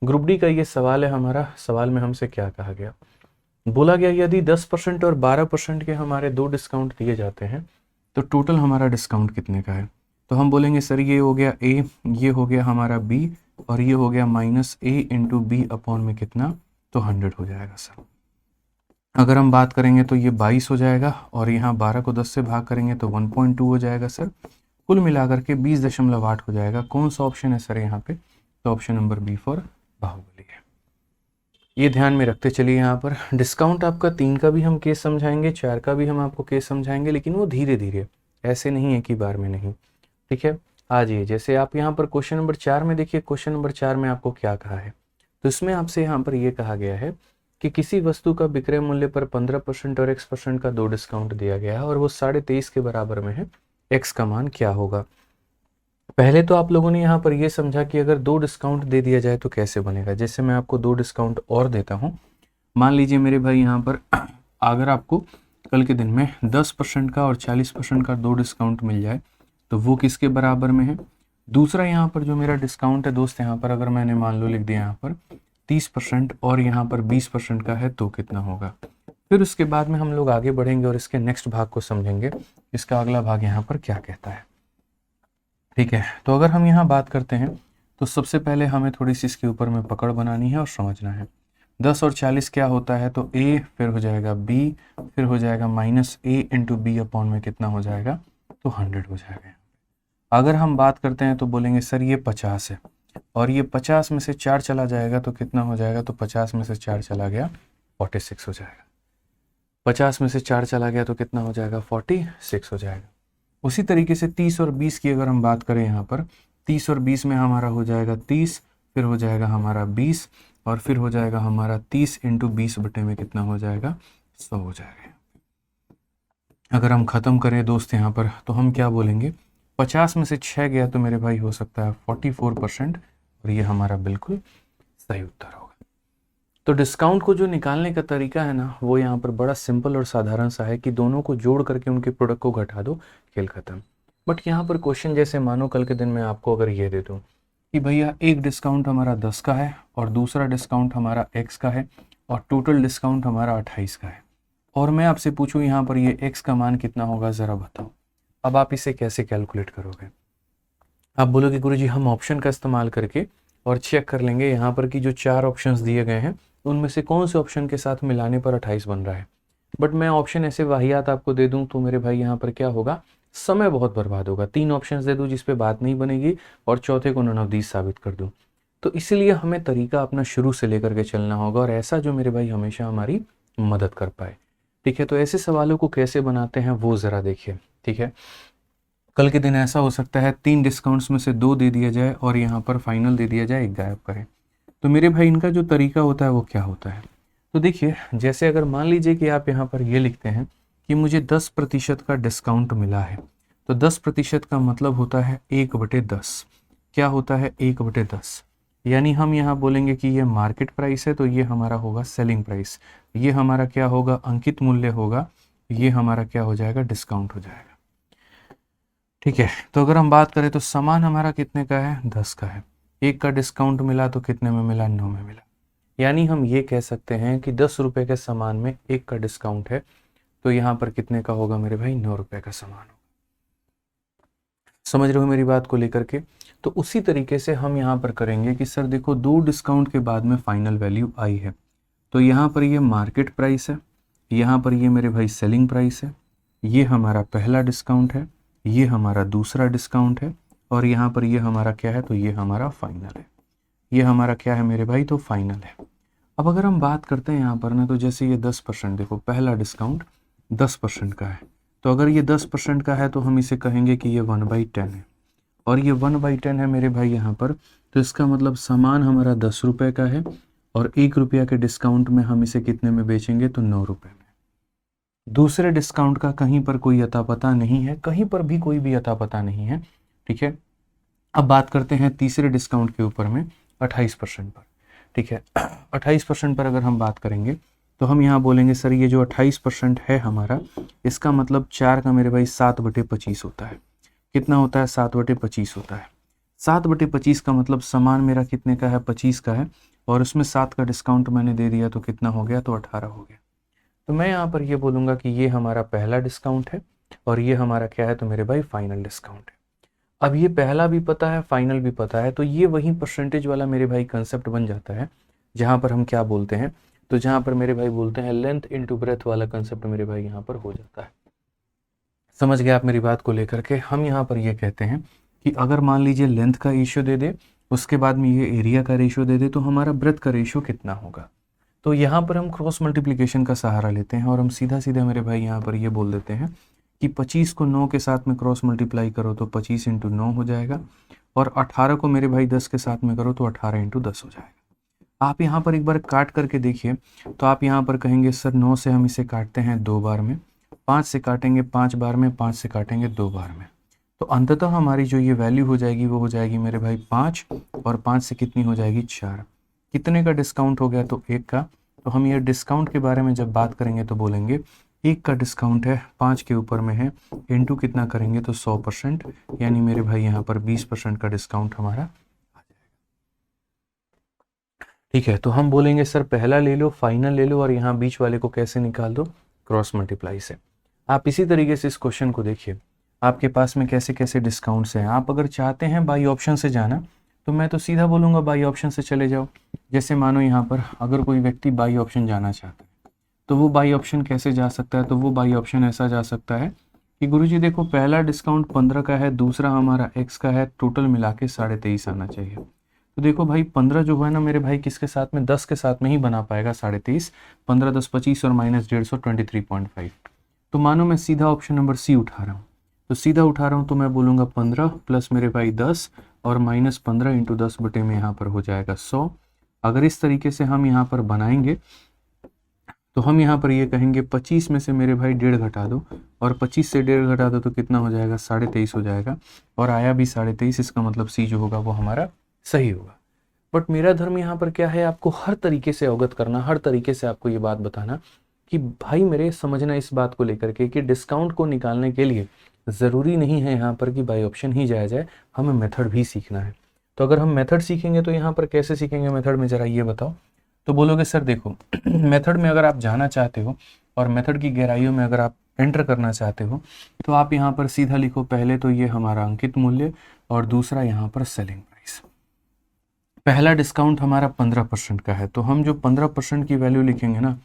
ग्रुप डी का ये सवाल है हमारा। सवाल में हमसे क्या कहा गया, बोला गया यदि 10% और 12% के हमारे दो डिस्काउंट दिए जाते हैं तो टोटल हमारा डिस्काउंट कितने का है। तो हम बोलेंगे सर ये हो गया ए, ये हो गया हमारा बी और ये हो गया माइनस ए इंटू बी अपॉन में कितना, तो 100 हो जाएगा सर। अगर हम बात करेंगे तो ये 22 हो जाएगा और यहाँ 12 को 10 से भाग करेंगे तो 1.2 हो जाएगा सर। कुल मिलाकर के 20.8 हो जाएगा। कौन सा ऑप्शन है सर यहाँ पे, तो option number B for Baahubali है। ये ध्यान में रखते चलिए। यहाँ पर डिस्काउंट आपका 3 का भी हम केस समझाएंगे, 4 का भी हम आपको केस समझाएंगे, लेकिन वो धीरे धीरे, ऐसे नहीं है कि बार में नहीं। ठीक है, आ जाइए। जैसे आप यहाँ पर क्वेश्चन नंबर 4 में देखिए, क्वेश्चन नंबर 4 में आपको क्या कहा है, तो इसमें आपसे यहाँ पर ये कहा गया है कि किसी वस्तु का विक्रय मूल्य पर 15% और x% का दो डिस्काउंट दिया गया है और वो 23.5 के बराबर में है, x का मान क्या होगा। पहले तो आप लोगों ने यहाँ पर ये समझा कि अगर दो डिस्काउंट दे दिया जाए तो कैसे बनेगा। जैसे मैं आपको दो डिस्काउंट और देता हूँ। मान लीजिए मेरे भाई यहाँ पर अगर आपको कल के दिन में 10% का और 40% का दो डिस्काउंट मिल जाए तो वो किसके बराबर में है। दूसरा यहाँ पर जो मेरा डिस्काउंट है दोस्त, यहाँ पर अगर मैंने मान लो लिख दिया यहाँ पर 30% और यहाँ पर 20% का है तो कितना होगा। फिर उसके बाद में हम लोग आगे बढ़ेंगे और इसके नेक्स्ट भाग को समझेंगे, इसका अगला भाग यहाँ पर क्या कहता है। ठीक है, तो अगर हम यहाँ बात करते हैं तो सबसे पहले हमें थोड़ी सी इसके ऊपर में पकड़ बनानी है और समझना है। 10 और 40 क्या होता है, तो a फिर हो जाएगा b फिर हो जाएगा minus a into B upon में कितना हो जाएगा, तो 100 हो जाएगा। अगर हम बात करते हैं तो बोलेंगे सर ये 50 है और ये 50 में से 4 चला जाएगा तो कितना हो जाएगा, तो 50 में से 4 चला गया 46 हो जाएगा। 50 में से 4 चला गया तो कितना हो जाएगा, 46 हो जाएगा। उसी तरीके से 30 और 20 की अगर हम बात करें यहाँ पर 30 और 20 में हमारा हो जाएगा 30 फिर हो जाएगा हमारा 20 और फिर हो जाएगा हमारा 30 इंटू 20 बटे में कितना हो जाएगा, 100 हो जाएगा। अगर हम ख़त्म करें दोस्त यहाँ पर तो हम क्या बोलेंगे, 50 में से 6 गया तो मेरे भाई हो सकता है 44% और ये हमारा बिल्कुल सही उत्तर होगा। तो डिस्काउंट को जो निकालने का तरीका है ना, वो यहाँ पर बड़ा सिंपल और साधारण सा है कि दोनों को जोड़ करके उनके प्रोडक्ट को घटा दो, खेल खत्म। बट यहाँ पर क्वेश्चन जैसे मानो कल के दिन मैं आपको अगर ये दे दूँ कि भैया एक डिस्काउंट हमारा 10 का है और दूसरा डिस्काउंट हमारा x का है और टोटल डिस्काउंट हमारा 28 का है, और मैं आपसे पूछूँ यहाँ पर ये x का मान कितना होगा, ज़रा बताओ। अब आप इसे कैसे कैलकुलेट करोगे। आप बोलोगे गुरुजी हम ऑप्शन का इस्तेमाल करके और चेक कर लेंगे यहाँ पर कि जो 4 ऑप्शंस दिए गए हैं उनमें से कौन से ऑप्शन के साथ मिलाने पर 28 बन रहा है। बट मैं ऑप्शन ऐसे वाहियात आपको दे दूं तो मेरे भाई यहाँ पर क्या होगा, समय बहुत बर्बाद होगा। 3 ऑप्शंस दे दूं जिस पे बात नहीं बनेगी और चौथे को ननवदीस साबित कर दूं। तो इसलिए हमें तरीका अपना शुरू से लेकर के चलना होगा और ऐसा जो मेरे भाई हमेशा हमारी मदद कर पाए। ठीक है, तो ऐसे सवालों को कैसे बनाते हैं वो ज़रा देखिए। ठीक है, कल के दिन ऐसा हो सकता है 3 डिस्काउंट्स में से 2 दे दिया जाए और यहाँ पर फाइनल दे दिया जाए, 1 गायब करें। तो मेरे भाई इनका जो तरीका होता है वो क्या होता है, तो देखिए जैसे अगर मान लीजिए कि आप यहाँ पर ये लिखते हैं कि मुझे 10% का डिस्काउंट मिला है, तो 10% का मतलब होता है 1/10। क्या होता है 1/10, यानी हम यहाँ बोलेंगे कि ये मार्केट प्राइस है तो ये हमारा होगा सेलिंग प्राइस, ये हमारा क्या होगा अंकित मूल्य होगा, ये हमारा क्या हो जाएगा डिस्काउंट हो जाएगा। ठीक है, तो अगर हम बात करें तो सामान हमारा कितने का है, 10 का है। 1 का डिस्काउंट मिला तो कितने में मिला, 9 में मिला। यानी हम ये कह सकते हैं कि 10 रुपए के सामान में 1 का डिस्काउंट है तो यहाँ पर कितने का होगा मेरे भाई, 9 रुपए का सामान होगा। समझ रहे हो मेरी बात को लेकर के। तो उसी तरीके से हम यहाँ पर करेंगे कि सर देखो 2 डिस्काउंट के बाद में फाइनल वैल्यू आई है, तो यहाँ पर ये मार्केट प्राइस है, यहाँ पर ये मेरे भाई सेलिंग प्राइस है, ये हमारा पहला डिस्काउंट है, ये हमारा दूसरा डिस्काउंट है और यहाँ पर ये हमारा क्या है, तो ये हमारा फाइनल है। ये हमारा क्या है मेरे भाई, तो फाइनल है। अब अगर हम बात करते हैं यहाँ पर ना, तो जैसे ये 10%, देखो पहला डिस्काउंट 10% का है, तो अगर ये 10% का है तो हम इसे कहेंगे कि ये 1/10 है और ये 1/10 है मेरे भाई यहाँ पर, तो इसका मतलब सामान हमारा 10 रुपये का है और 1 रुपया के डिस्काउंट में हम इसे कितने में बेचेंगे, तो 9 रुपये में। दूसरे डिस्काउंट का कहीं पर कोई अता पता नहीं है, कहीं पर भी कोई भी अता पता नहीं है, ठीक है। अब बात करते हैं तीसरे डिस्काउंट के ऊपर में 28% पर, ठीक है। 28% पर अगर हम बात करेंगे तो हम यहाँ बोलेंगे सर ये जो 28% है हमारा, इसका मतलब 4 का मेरे भाई 7/25 होता है। कितना होता है, 7/25 होता है। 7/25 का मतलब सामान मेरा कितने का है, 25 का है, और उसमें 7 का डिस्काउंट मैंने दे दिया तो कितना हो गया, तो 18 हो गया। तो मैं यहाँ पर ये बोलूँगा कि ये हमारा पहला डिस्काउंट है और ये हमारा क्या है, तो मेरे भाई फाइनल डिस्काउंट है। अब ये पहला भी पता है, फाइनल भी पता है, तो ये वही परसेंटेज वाला मेरे भाई कंसेप्ट बन जाता है, जहाँ पर हम क्या बोलते हैं, तो जहाँ पर मेरे भाई बोलते हैं लेंथ इनटू ब्रेथ वाला कंसेप्ट मेरे भाई यहाँ पर हो जाता है। समझ गए आप मेरी बात को लेकर के। हम यहाँ पर ये कहते हैं कि अगर मान लीजिए लेंथ का रेशियो दे दे, उसके बाद में ये एरिया का रेशियो दे दे, तो हमारा ब्रेथ का रेशियो कितना होगा। तो यहाँ पर हम क्रॉस मल्टीप्लिकेशन का सहारा लेते हैं और हम सीधा सीधा मेरे भाई यहाँ पर ये बोल देते हैं कि 25 को 9 के साथ में क्रॉस मल्टीप्लाई करो तो 25 × 9 हो जाएगा, और 18 को मेरे भाई 10 के साथ में करो तो 18 × 10 हो जाएगा। आप यहाँ पर एक बार काट करके देखिए, तो आप यहाँ पर कहेंगे सर 9 से हम इसे काटते हैं 2 बार में, 5 से काटेंगे 5 बार में, 5 से काटेंगे 2 बार में, तो अंततः हमारी जो ये वैल्यू हो जाएगी वो हो जाएगी मेरे भाई 5, और 5 से कितनी हो जाएगी, 4। कितने का डिस्काउंट हो गया, तो 1 का। तो हम ये डिस्काउंट के बारे में जब बात करेंगे तो बोलेंगे 1 का डिस्काउंट है, 5 के ऊपर में है, इनटू कितना करेंगे तो 100%, यानी मेरे भाई यहाँ पर 20% का डिस्काउंट हमारा आ जाएगा। ठीक है, तो हम बोलेंगे सर पहला ले लो, फाइनल ले लो, और यहाँ बीच वाले को कैसे निकाल दो, क्रॉस मल्टीप्लाई से। आप इसी तरीके से इस क्वेश्चन को देखिए, आपके पास में कैसे कैसे डिस्काउंट्स हैं। आप अगर चाहते हैं बाई ऑप्शन से जाना, तो मैं तो सीधा बोलूँगा बाई ऑप्शन से चले जाओ। जैसे मानो यहाँ पर अगर कोई व्यक्ति बाई ऑप्शन जाना चाहता है, तो वो बाई ऑप्शन कैसे जा सकता है, तो वो बाई ऑप्शन ऐसा जा सकता है कि गुरुजी देखो पहला डिस्काउंट 15 का है, दूसरा हमारा x का है, टोटल मिला के 23.5 आना चाहिए। तो देखो भाई 15 जो है ना मेरे भाई किसके साथ में, 10 के साथ में ही बना पाएगा 23.5, 15 10 25 और माइनस 150 23.5। तो मानो मैं सीधा ऑप्शन नंबर सी उठा रहा हूँ, तो सीधा उठा रहा हूँ तो मैं बोलूँगा 15 प्लस मेरे भाई 10 और माइनस 15 × 10 बटे में यहाँ पर हो जाएगा 100। अगर इस तरीके से हम यहाँ पर बनाएंगे तो हम यहाँ पर ये कहेंगे 25 में से मेरे भाई 1.5 घटा दो, और 25 से 1.5 घटा दो तो कितना हो जाएगा, 23.5 हो जाएगा, और आया भी 23.5। इसका मतलब सी जो होगा वो हमारा सही होगा। बट मेरा धर्म यहाँ पर क्या है, आपको हर तरीके से अवगत करना, हर तरीके से आपको ये बात बताना कि भाई मेरे समझना इस बात को लेकर के कि डिस्काउंट को निकालने के लिए ज़रूरी नहीं है यहाँ पर कि बाई ऑप्शन ही जाया जाए, हमें मेथड भी सीखना है। तो अगर हम मेथड सीखेंगे तो यहाँ पर कैसे सीखेंगे मेथड में, ज़रा ये बताओ। तो बोलोगे सर देखो मेथड में अगर आप जाना चाहते हो और मेथड की गहराइयों में अगर आप एंटर करना चाहते हो, तो आप यहाँ पर सीधा लिखो, पहले तो ये हमारा अंकित मूल्य और दूसरा यहाँ पर सेलिंग प्राइस। पहला डिस्काउंट हमारा 15% का है, तो हम जो 15% की वैल्यू लिखेंगे ना,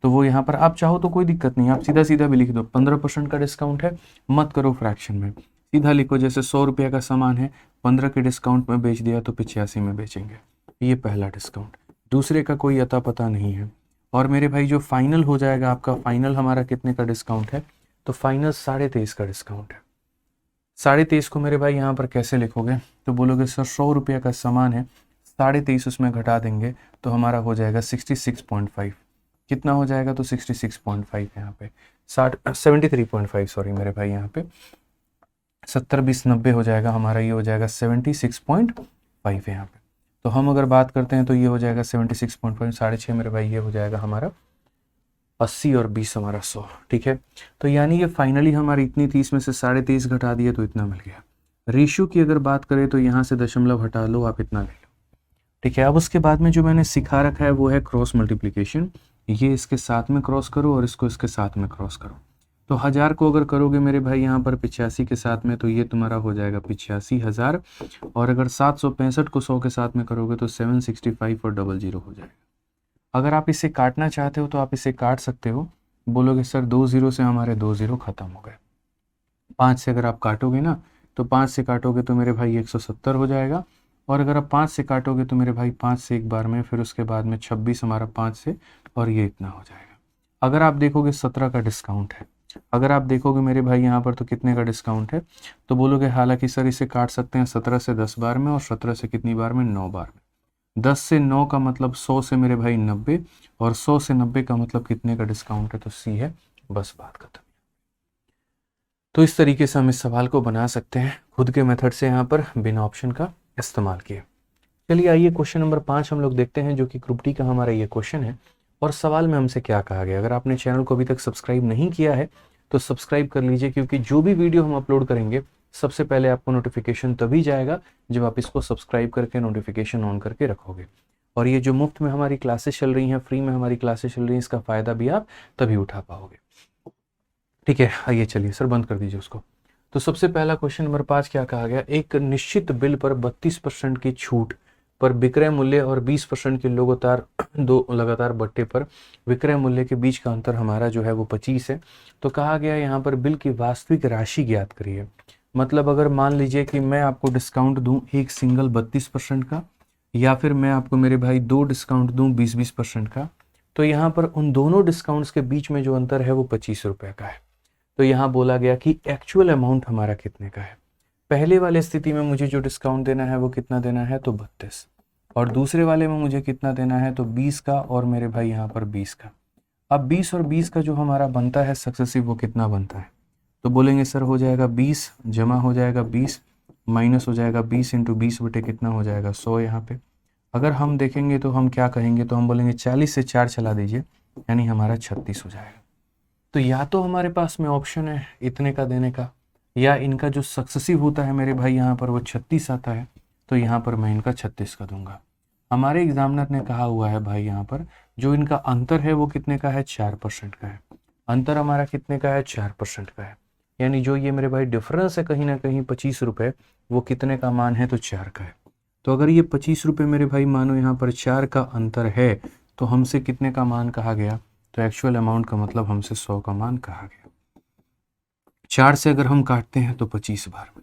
तो वो यहाँ पर आप चाहो तो कोई दिक्कत नहीं, आप सीधा सीधा भी लिख दो। 15% का डिस्काउंट है, मत करो फ्रैक्शन में, सीधा लिखो। जैसे 100 रुपये का सामान है, 15 के डिस्काउंट में बेच दिया तो 85 में बेचेंगे, ये पहला डिस्काउंट। दूसरे का कोई अता पता नहीं है। और मेरे भाई जो फाइनल हो जाएगा आपका, फाइनल हमारा कितने का डिस्काउंट है, तो फाइनल 23.5 का डिस्काउंट है। 23.5 को मेरे भाई यहाँ पर कैसे लिखोगे, तो बोलोगे सर 100 रुपये का सामान है, 23.5 उसमें घटा देंगे तो हमारा हो जाएगा 66.5। कितना हो जाएगा, तो 66.5 यहाँ पे 73.5 सॉरी मेरे भाई, यहाँ पे 70 20 90 हो जाएगा हमारा, ये हो जाएगा 76.5 यहाँ पे। तो हम अगर बात करते हैं तो ये हो जाएगा 76.5, 6.5 मेरे भाई, ये हो जाएगा हमारा 80 और 20 हमारा 100। ठीक है, तो यानी ये फाइनली हमारी इतनी 30 में से 23.5 घटा दिए तो इतना मिल गया। रेशियो की अगर बात करें तो यहाँ से दशमलव हटा लो, आप इतना ले लो। ठीक है, अब उसके बाद में जो मैंने सिखा रखा है वो है क्रॉस मल्टीप्लिकेशन। ये इसके साथ में क्रॉस करो और इसको इसके साथ में क्रॉस करो। तो 1000 को अगर करोगे मेरे भाई यहाँ पर 85 के साथ में, तो ये तुम्हारा हो जाएगा 85,000। और अगर 765 को 100 के साथ में करोगे तो 765 और 00 हो जाएगा। अगर आप इसे काटना चाहते हो तो आप इसे काट सकते हो। बोलोगे सर 2 0 से हमारे 2 0 खत्म हो गए। 5 से अगर आप काटोगे ना, तो 5 से काटोगे तो मेरे भाई 170 हो जाएगा। और अगर आप 5 से काटोगे तो मेरे भाई 5 से एक बार में, फिर उसके बाद में 26 हमारा 5 से, और ये इतना हो जाएगा। अगर आप देखोगे 17 का डिस्काउंट है, अगर आप देखोगे मेरे भाई यहाँ पर तो कितने का डिस्काउंट है, तो बोलोगे हालांकि सर इसे काट सकते हैं 17 से 10 बार में और 17 से कितनी बार में, 9 बार में। 10 से 9 का मतलब 100 से मेरे भाई 90, और 100 से 90 का मतलब कितने का डिस्काउंट है, तो सी है। बस बात खत्म। तो इस तरीके से हम इस सवाल को बना सकते हैं खुद के मेथड से यहाँ पर बिना ऑप्शन का इस्तेमाल किए। चलिए आइए क्वेश्चन नंबर 5 हम लोग देखते हैं, जो कि ग्रुप डी का हमारा ये क्वेश्चन है। और सवाल में हमसे क्या कहा गया, अगर आपने चैनल को अभी तक सब्सक्राइब नहीं किया है तो सब्सक्राइब कर लीजिए, क्योंकि जो भी वीडियो हम अपलोड करेंगे सबसे पहले आपको नोटिफिकेशन तभी जाएगा जब आप इसको सब्सक्राइब करके नोटिफिकेशन ऑन करके रखोगे। और ये जो मुफ्त में हमारी क्लासेस चल रही हैं, फ्री में हमारी क्लासेस चल रही हैं, इसका फ़ायदा भी आप तभी उठा पाओगे। ठीक है, आइए चलिए सर बंद कर दीजिए उसको। तो सबसे पहला क्वेश्चन नंबर 5 क्या कहा गया, एक निश्चित बिल पर 32% की छूट पर विक्रय मूल्य और 20% के लगातार बट्टे पर विक्रय मूल्य के बीच का अंतर हमारा जो है वो 25 है। तो कहा गया यहाँ पर बिल की वास्तविक राशि ज्ञात करिए। मतलब अगर मान लीजिए कि मैं आपको डिस्काउंट दूं एक सिंगल 32% का, या फिर मैं आपको मेरे भाई 2 डिस्काउंट दूं 20% का, तो यहाँ पर उन दोनों डिस्काउंट्स के बीच में जो अंतर है वो 25 रुपये का है। तो यहाँ बोला गया कि एक्चुअल अमाउंट हमारा कितने का है। पहले वाले स्थिति में मुझे जो डिस्काउंट देना है वो कितना देना है, तो 32, और दूसरे वाले में मुझे कितना देना है, तो 20 का, और मेरे भाई यहाँ पर 20 का। अब 20 और 20 का जो हमारा बनता है सक्सेसिव, वो कितना बनता है, तो बोलेंगे सर हो जाएगा 20 जमा हो जाएगा 20 माइनस हो जाएगा 20 इंटू 20 बटे कितना हो जाएगा 100। यहाँ पे अगर हम देखेंगे तो हम क्या कहेंगे, तो हम बोलेंगे 40 से 4 चला दीजिए, यानी हमारा 36 हो जाएगा। तो या तो हमारे पास में ऑप्शन है इतने का देने का, या इनका जो सक्सेसिव होता है मेरे भाई यहाँ पर वो 36 आता है, तो यहाँ पर मैं इनका 36 का दूंगा। हमारे एग्जामिनर ने कहा हुआ है भाई यहाँ पर जो इनका अंतर है वो कितने का है, 4% का है। अंतर हमारा कितने का है, 4% का है। यानी जो ये मेरे भाई डिफरेंस है कहीं ना कहीं 25 रुपये, वो कितने का मान है, तो 4 का है। तो अगर ये 25 रुपये मेरे भाई मानो यहाँ पर 4 का अंतर है, तो हमसे कितने का मान कहा गया, तो एक्चुअल अमाउंट का मतलब हमसे 100 का मान कहा गया। 4 से अगर हम काटते हैं तो 25 बार में,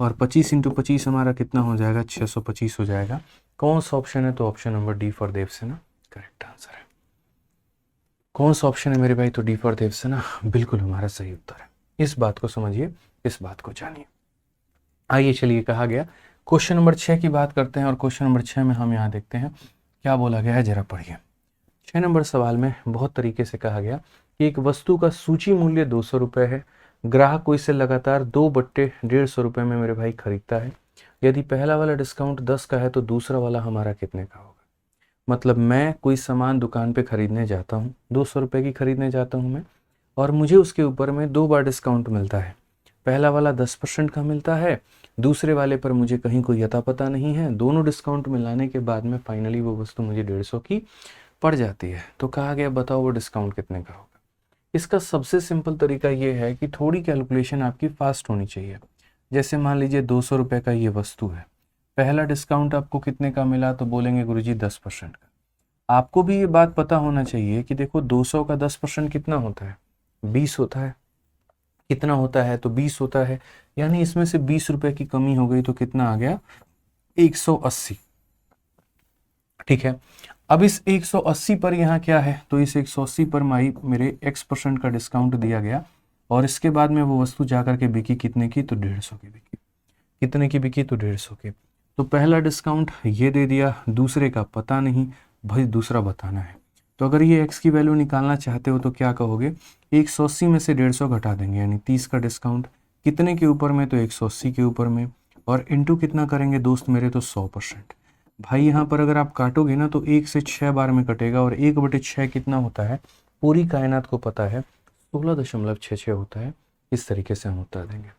और 25 इंटू 25 हमारा कितना हो जाएगा, 625 हो जाएगा। कौन सा ऑप्शन है, तो option number D for Devasena correct answer है। कौन सा ऑप्शन है मेरे भाई, तो डी फॉर देवसेना बिल्कुल हमारा सही उत्तर है। इस बात को समझिए, इस बात को जानिए। आइए चलिए, कहा गया क्वेश्चन नंबर 6 की बात करते हैं, और क्वेश्चन नंबर 6 में हम यहाँ देखते हैं क्या बोला गया है, जरा पढ़िए। 6 नंबर सवाल में बहुत तरीके से कहा गया कि एक वस्तु का सूची मूल्य 200 रुपये है, ग्राहक को इसे लगातार 2/150 रुपये में मेरे भाई खरीदता है। यदि पहला वाला डिस्काउंट 10 का है तो दूसरा वाला हमारा कितने का होगा। मतलब मैं कोई सामान दुकान पे खरीदने जाता हूँ, 200 रुपये की खरीदने जाता हूँ मैं, और मुझे उसके ऊपर में 2 बार डिस्काउंट मिलता है। पहला वाला 10% का मिलता है, दूसरे वाले पर मुझे कहीं कोई अता पता नहीं है। दोनों डिस्काउंट मिलाने के बाद में फाइनली वो वस्तु मुझे 150 की पड़ जाती है। तो कहा गया बताओ वो डिस्काउंट कितने का होगा। इसका सबसे सिंपल तरीका ये है कि थोड़ी कैलकुलेशन आपकी फास्ट होनी चाहिए। जैसे मान लीजिए 200 रुपये का ये वस्तु है, पहला डिस्काउंट आपको कितने का मिला, तो बोलेंगे गुरुजी 10% का। आपको भी ये बात पता होना चाहिए कि देखो 200 का 10% कितना होता है, 20 होता है। कितना होता है, तो 20 होता है, यानी इसमें से 20 रुपए की कमी हो गई, तो कितना आ गया, 180। ठीक है, अब इस 180 पर यहाँ क्या है, तो इस 180 पर मेरे x% का डिस्काउंट दिया गया, और इसके बाद में वो वस्तु जाकर के बिकी कितने की, तो 150 की बिकी। कितने की बिकी, तो 150 की। तो पहला डिस्काउंट ये दे दिया, दूसरे का पता नहीं भाई, दूसरा बताना है। तो अगर ये x की वैल्यू निकालना चाहते हो तो क्या कहोगे, 180 में से 150 घटा देंगे, यानी 30 का डिस्काउंट कितने के ऊपर में, तो 180 के ऊपर में, और इंटू कितना करेंगे दोस्त मेरे, तो 100%। भाई यहाँ पर अगर आप काटोगे ना तो 1 से 6 बार में कटेगा, और 1/6 कितना होता है, पूरी कायनात को पता है 16.66 होता है। इस तरीके से हम उत्तर देंगे।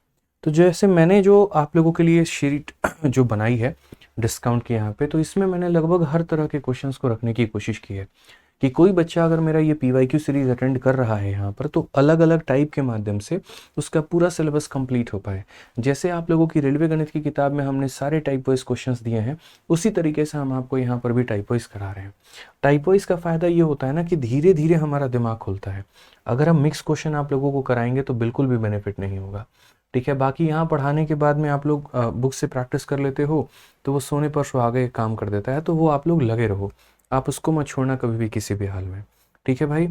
तो जैसे मैंने जो आप लोगों के लिए शीट जो बनाई है डिस्काउंट के यहाँ पे, तो इसमें मैंने लगभग हर तरह के क्वेश्चंस को रखने की कोशिश की है कि कोई बच्चा अगर मेरा ये PYQ सीरीज अटेंड कर रहा है यहाँ पर, तो अलग अलग टाइप के माध्यम से उसका पूरा सिलेबस कंप्लीट हो पाए। जैसे आप लोगों की रेलवे गणित की किताब में हमने सारे टाइप वाइज क्वेश्चंस दिए हैं, उसी तरीके से हम आपको यहाँ पर भी टाइप वाइज करा रहे हैं। टाइप वाइज का फ़ायदा ये होता है ना कि धीरे धीरे हमारा दिमाग खुलता है। अगर हम मिक्स क्वेश्चन आप लोगों को कराएंगे तो बिल्कुल भी बेनिफिट नहीं होगा। ठीक है, बाकी यहाँ पढ़ाने के बाद में आप लोग बुक से प्रैक्टिस कर लेते हो तो वो सोने पर सुहागे काम कर देता है, तो वो आप लोग लगे रहो, आप उसको मत छोड़ना कभी भी किसी भी हाल में। ठीक है भाई,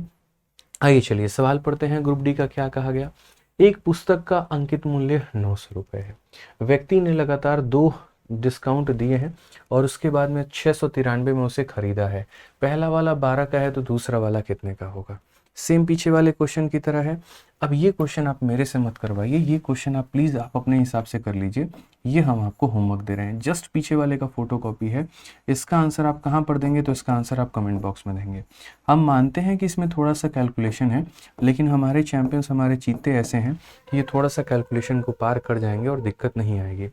आइए चलिए सवाल पढ़ते हैं। ग्रुप डी का क्या कहा गया, एक पुस्तक का अंकित मूल्य 900 रुपये है। व्यक्ति ने लगातार 2 डिस्काउंट दिए हैं और उसके बाद में 693 में उसे खरीदा है। पहला वाला 12 का है तो दूसरा वाला कितने का होगा? सेम पीछे वाले क्वेश्चन की तरह है। अब ये क्वेश्चन आप मेरे से मत करवाइए, ये क्वेश्चन आप प्लीज़ आप अपने हिसाब से कर लीजिए। ये हम आपको होमवर्क दे रहे हैं, जस्ट पीछे वाले का फोटो कॉपी है। इसका आंसर आप कहाँ पर देंगे? तो इसका आंसर आप कमेंट बॉक्स में देंगे। हम मानते हैं कि इसमें थोड़ा सा कैलकुलेशन है, लेकिन हमारे चैंपियंस, हमारे चीते ऐसे हैं कि ये थोड़ा सा कैलकुलेशन को पार कर जाएंगे और दिक्कत नहीं आएगी।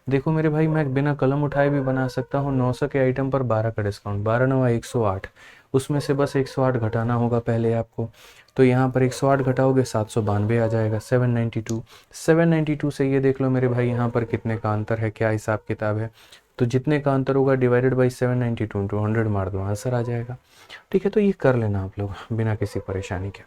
देखो मेरे भाई, मैं बिना कलम उठाए भी बना सकता हूँ। 900 के आइटम पर 12 का डिस्काउंट, 12 9 108, उसमें से बस 108 घटाना होगा पहले आपको। तो यहाँ पर 108 घटाओगे 792 आ जाएगा, 792। 792 से ये देख लो मेरे भाई यहाँ पर कितने का अंतर है, क्या हिसाब किताब है। तो जितने का अंतर होगा डिवाइडेड बाई 792 इंटू 100 मार दो, आंसर आ जाएगा। ठीक है, तो ये कर लेना आप लोग बिना किसी परेशानी के।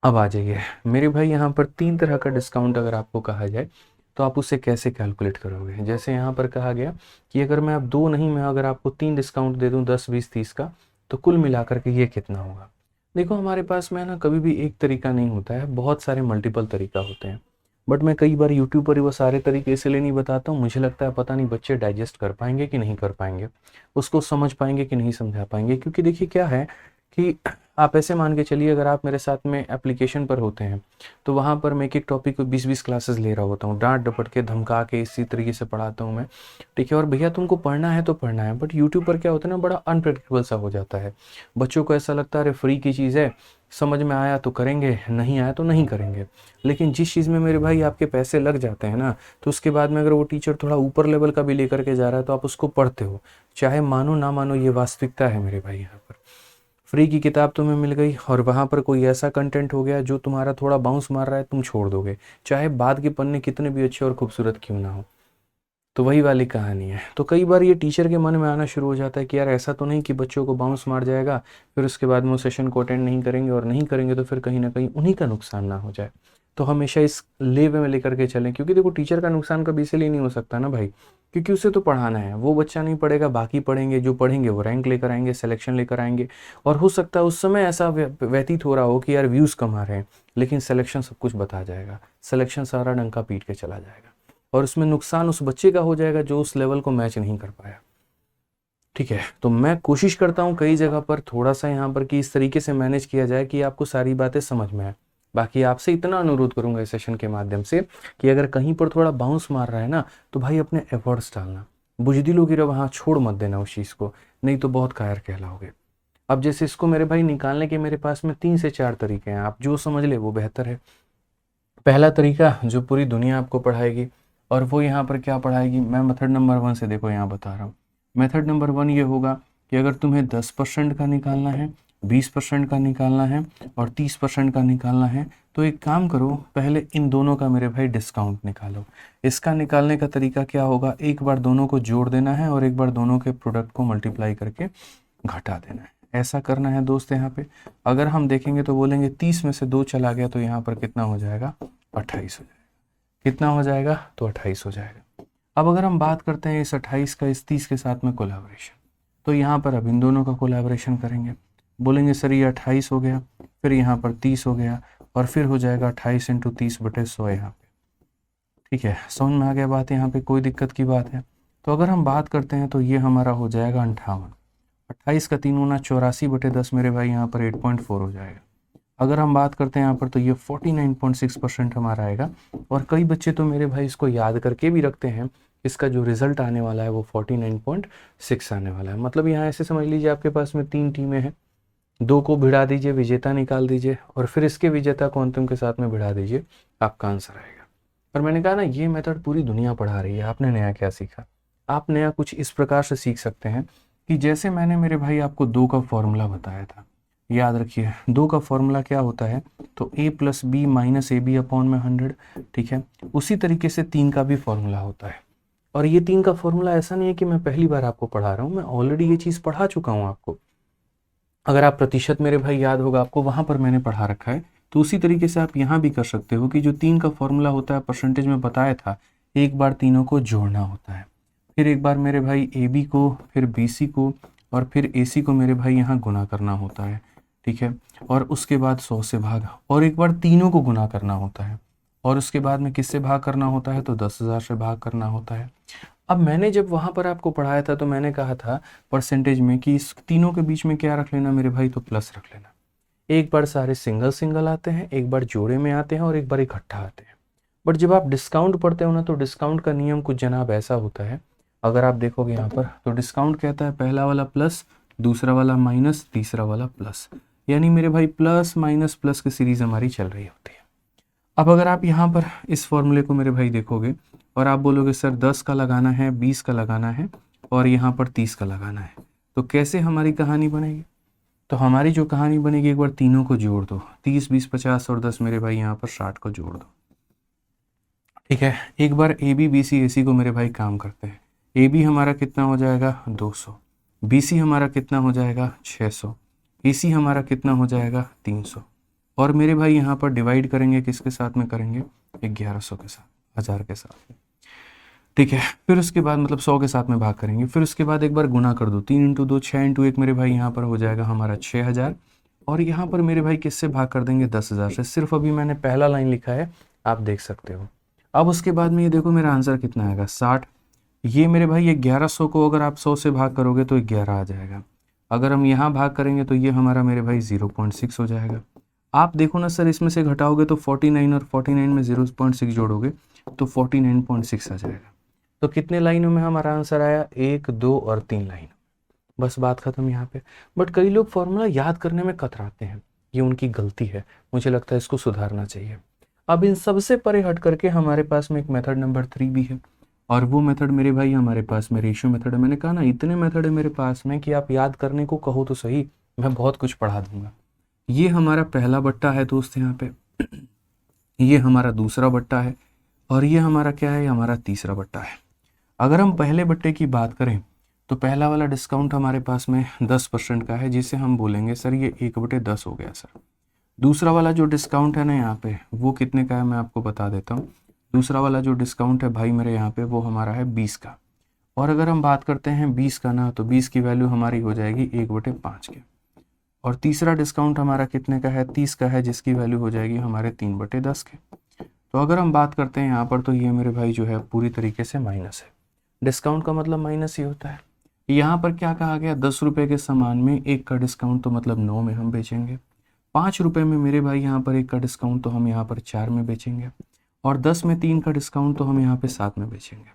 अब आ जाइए मेरे भाई, यहाँ पर 3 तरह का डिस्काउंट अगर आपको कहा जाए तो आप उसे कैसे कैलकुलेट करोगे? जैसे यहाँ पर कहा गया कि अगर मैं अब 2 नहीं, मैं अगर आपको 3 डिस्काउंट दे दूँ 10 20 30 का, तो कुल मिलाकर के ये कितना होगा? देखो हमारे पास में ना कभी भी एक तरीका नहीं होता है, बहुत सारे मल्टीपल तरीका होते हैं। बट मैं कई बार यूट्यूब पर ही वो सारे तरीके इसलिए नहीं बताता हूँ, मुझे लगता है पता नहीं बच्चे डाइजेस्ट कर पाएंगे कि नहीं कर पाएंगे, उसको समझ पाएंगे कि नहीं समझा पाएंगे। क्योंकि देखिए क्या है कि आप ऐसे मान के चलिए, अगर आप मेरे साथ में एप्लीकेशन पर होते हैं तो वहाँ पर मैं एक एक टॉपिक को 20-20 क्लासेस ले रहा होता हूँ, डांट डपट के धमका के इसी तरीके से पढ़ाता हूँ मैं। ठीक है, और भैया तुमको पढ़ना है तो पढ़ना है। बट यूट्यूब पर क्या होता है ना, बड़ा अनप्रेडिक्टेबल सा हो जाता है। बच्चों को ऐसा लगता है अरे फ्री की चीज़ है, समझ में आया तो करेंगे, नहीं आया तो नहीं करेंगे। लेकिन जिस चीज़ में मेरे भाई आपके पैसे लग जाते हैं ना, तो उसके बाद में अगर वो टीचर थोड़ा ऊपर लेवल का भी लेकर के जा रहा है तो आप उसको पढ़ते हो, चाहे मानो ना मानो, ये वास्तविकता है मेरे भाई। यहाँ पर फ्री की किताब तुम्हें मिल गई और वहाँ पर कोई ऐसा कंटेंट हो गया जो तुम्हारा थोड़ा बाउंस मार रहा है, तुम छोड़ दोगे, चाहे बाद के पन्ने कितने भी अच्छे और खूबसूरत क्यों ना हो। तो वही वाली कहानी है। तो कई बार ये टीचर के मन में आना शुरू हो जाता है कि यार ऐसा तो नहीं कि बच्चों को बाउंस मार जाएगा, फिर उसके बाद में वो सेशन को अटेंड नहीं करेंगे, और नहीं करेंगे तो फिर कहीं ना कहीं उन्हीं का नुकसान ना हो जाए। तो हमेशा इस लेवे में लेकर के चलें, क्योंकि देखो टीचर का नुकसान कभी इसलिए नहीं हो सकता ना भाई, क्योंकि उसे तो पढ़ाना है। वो बच्चा नहीं पढ़ेगा, बाकी पढ़ेंगे, जो पढ़ेंगे वो रैंक लेकर आएंगे, सिलेक्शन लेकर आएंगे। और हो सकता है उस समय ऐसा व्यतीत हो रहा हो कि यार व्यूज़ कम आ रहे हैं, लेकिन सिलेक्शन सब कुछ बता जाएगा, सिलेक्शन सारा डंका पीट के चला जाएगा, और उसमें नुकसान उस बच्चे का हो जाएगा जो उस लेवल को मैच नहीं कर पाया। ठीक है, तो मैं कोशिश करता हूँ कई जगह पर थोड़ा सा यहाँ पर कि इस तरीके से मैनेज किया जाए कि आपको सारी बातें समझ में आए। बाकी आपसे इतना अनुरोध करूंगा इस सेशन के माध्यम से कि अगर कहीं पर थोड़ा बाउंस मार रहा है ना, तो भाई अपने एफर्ट्स डालना, बुजदिलों की वहाँ छोड़ मत देना उस चीज़ को, नहीं तो बहुत कायर कहलाओगे। अब जैसे इसको मेरे भाई निकालने के मेरे पास में 3 से 4 तरीके हैं, आप जो समझ ले वो बेहतर है। पहला तरीका जो पूरी दुनिया आपको पढ़ाएगी, और वो यहाँ पर क्या पढ़ाएगी, मैं मेथड नंबर 1 से देखो यहाँ बता रहा हूँ। मेथड नंबर 1 ये होगा कि अगर तुम्हें 10% का निकालना है, 20% का निकालना है और 30% का निकालना है, तो एक काम करो, पहले इन दोनों का मेरे भाई डिस्काउंट निकालो। इसका निकालने का तरीका क्या होगा, एक बार दोनों को जोड़ देना है और एक बार दोनों के प्रोडक्ट को मल्टीप्लाई करके घटा देना है। ऐसा करना है दोस्त। यहाँ पे अगर हम देखेंगे तो बोलेंगे 30 में से 2 चला गया तो यहाँ पर कितना हो जाएगा, 28 हो जाएगा। कितना हो जाएगा, तो 28 हो जाएगा। अब अगर हम बात करते हैं इस 28 का इस 30 के साथ में कोलैबोरेशन, तो यहाँ पर अब इन दोनों का कोलैबोरेशन करेंगे। बोलेंगे सर ये 28 हो गया, फिर यहाँ पर 30 हो गया, और फिर हो जाएगा 28 इंटू 30/100 यहाँ पे। ठीक है, समझ में आ गया बात, यहाँ पे कोई दिक्कत की बात है? तो अगर हम बात करते हैं तो ये हमारा हो जाएगा 58। 28 का 3 गुना 84/10 मेरे भाई यहाँ पर 8.4 हो जाएगा। अगर हम बात करते हैं यहाँ पर तो ये 49.6% हमारा आएगा। और कई बच्चे तो मेरे भाई इसको याद करके भी रखते हैं, इसका जो रिजल्ट आने वाला है वो 49.6 आने वाला है। मतलब यहाँ ऐसे समझ लीजिए आपके पास में 3 टीमें हैं, 2 को भिड़ा दीजिए, विजेता निकाल दीजिए, और फिर इसके विजेता को अंतिम के साथ में भिड़ा दीजिए, आपका आंसर आएगा। और मैंने कहा ना ये मेथड पूरी दुनिया पढ़ा रही है, आपने नया क्या सीखा? आप नया कुछ इस प्रकार से सीख सकते हैं कि जैसे मैंने मेरे भाई आपको 2 का फॉर्मूला बताया था, याद रखिए 2 का फॉर्मूला क्या होता है, तो a + b - ab/100। ठीक है, उसी तरीके से 3 का भी फॉर्मूला होता है। और ये 3 का फॉर्मूला ऐसा नहीं है कि मैं पहली बार आपको पढ़ा रहा हूँ, मैं ऑलरेडी ये चीज़ पढ़ा चुका हूँ आपको। अगर आप प्रतिशत मेरे भाई याद होगा आपको, वहाँ पर मैंने पढ़ा रखा है। तो उसी तरीके से आप यहाँ भी कर सकते हो कि जो 3 का फॉर्मूला होता है परसेंटेज में बताया था, एक बार तीनों को जोड़ना होता है, फिर एक बार मेरे भाई AB को, फिर BC को, और फिर AC को मेरे भाई यहाँ गुना करना होता है। ठीक है, और उसके बाद 100 से भाग, और एक बार तीनों को गुना करना होता है, और उसके बाद में किससे भाग करना होता है, तो 10,000 से भाग करना होता है। अब मैंने जब वहाँ पर आपको पढ़ाया था तो मैंने कहा था परसेंटेज में कि इस तीनों के बीच में क्या रख लेना मेरे भाई, तो प्लस रख लेना। एक बार सारे सिंगल सिंगल आते हैं, एक बार जोड़े में आते हैं और एक बार इकट्ठा आते हैं। बट जब आप डिस्काउंट पढ़ते हो ना तो डिस्काउंट का नियम कुछ जनाब ऐसा होता है, अगर आप देखोगे यहाँ पर तो डिस्काउंट कहता है पहला वाला प्लस, दूसरा वाला माइनस, तीसरा वाला प्लस, यानी मेरे भाई प्लस माइनस प्लस की सीरीज हमारी चल रही होती है। अब अगर आप यहाँ पर इस फॉर्मूले को मेरे भाई देखोगे और आप बोलोगे सर 10 का लगाना है, 20 का लगाना है और यहाँ पर 30 का लगाना है, तो कैसे हमारी कहानी बनेगी? तो हमारी जो कहानी बनेगी, एक बार तीनों को जोड़ दो, 30 20 50 और 10 मेरे भाई यहाँ पर 60 को जोड़ दो। ठीक है, एक बार ए बी बी सी ए सी को मेरे भाई काम करते हैं। ए बी हमारा कितना हो जाएगा 200, बी सी हमारा कितना हो जाएगा 600, ए सी हमारा कितना हो जाएगा 300, और मेरे भाई यहाँ पर डिवाइड करेंगे किसके साथ में करेंगे, 1100 के साथ, 1000 के साथ में। ठीक है, फिर उसके बाद मतलब 100 के साथ में भाग करेंगे, फिर उसके बाद एक बार गुना कर दो, 3 इंटू 2 6 इंटू 1 मेरे भाई यहाँ पर हो जाएगा हमारा 6000, और यहाँ पर मेरे भाई किससे भाग कर देंगे 10,000 से। सिर्फ अभी मैंने पहला लाइन लिखा है, आप देख सकते हो। अब उसके बाद में ये देखो मेरा आंसर कितना आएगा 60। ये मेरे भाई 1100 को अगर आप 100 से भाग करोगे तो 11 आ जाएगा। अगर हम यहाँ भाग करेंगे तो ये हमारा मेरे भाई 0.6 हो जाएगा। आप देखो ना सर, इसमें से घटाओगे तो 49 और 49 में 0.6 जोड़ोगे तो 49.6 आ जाएगा। तो कितने लाइनों में हमारा आंसर आया, 1 2 और 3 लाइन, बस बात खत्म यहाँ पे। बट कई लोग फॉर्मूला याद करने में कतराते हैं, ये उनकी गलती है, मुझे लगता है इसको सुधारना चाहिए। अब इन सबसे परे हट करके हमारे पास में एक मेथड नंबर 3 भी है, और वो मेथड मेरे भाई हमारे पास में रेशियो मेथड है। मैंने कहा ना इतने मेथड है मेरे पास में कि आप याद करने को कहो तो सही, मैं बहुत कुछ पढ़ा दूंगा। ये हमारा पहला बट्टा है दोस्त यहाँ पे, ये हमारा दूसरा बट्टा है, और ये हमारा क्या है, हमारा तीसरा बट्टा है। अगर हम पहले बट्टे की बात करें तो पहला वाला डिस्काउंट हमारे पास में 10% का है, जिसे हम बोलेंगे सर ये 1/10 हो गया सर। दूसरा वाला जो डिस्काउंट है ना यहाँ पे, वो कितने का है मैं आपको बता देता हूँ। दूसरा वाला जो डिस्काउंट है भाई मेरे यहाँ पे, वो हमारा है 20 का। और अगर हम बात करते हैं 20 का ना, तो 20 की वैल्यू हमारी हो जाएगी 1/5 के। और तीसरा डिस्काउंट हमारा कितने का है, 30 का है, जिसकी वैल्यू हो जाएगी हमारे 3/10 के। तो अगर हम बात करते हैं यहाँ पर, तो ये मेरे भाई जो है पूरी तरीके से माइनस है। डिस्काउंट का मतलब माइनस ही होता है। यहाँ पर क्या कहा गया, 10 रुपये के सामान में 1 का डिस्काउंट, तो मतलब 9 में हम बेचेंगे। 5 रुपये में मेरे भाई यहाँ पर 1 का डिस्काउंट, तो हम यहाँ पर 4 में बेचेंगे। और 10 में 3 का डिस्काउंट, तो हम यहाँ पे 7 में बेचेंगे।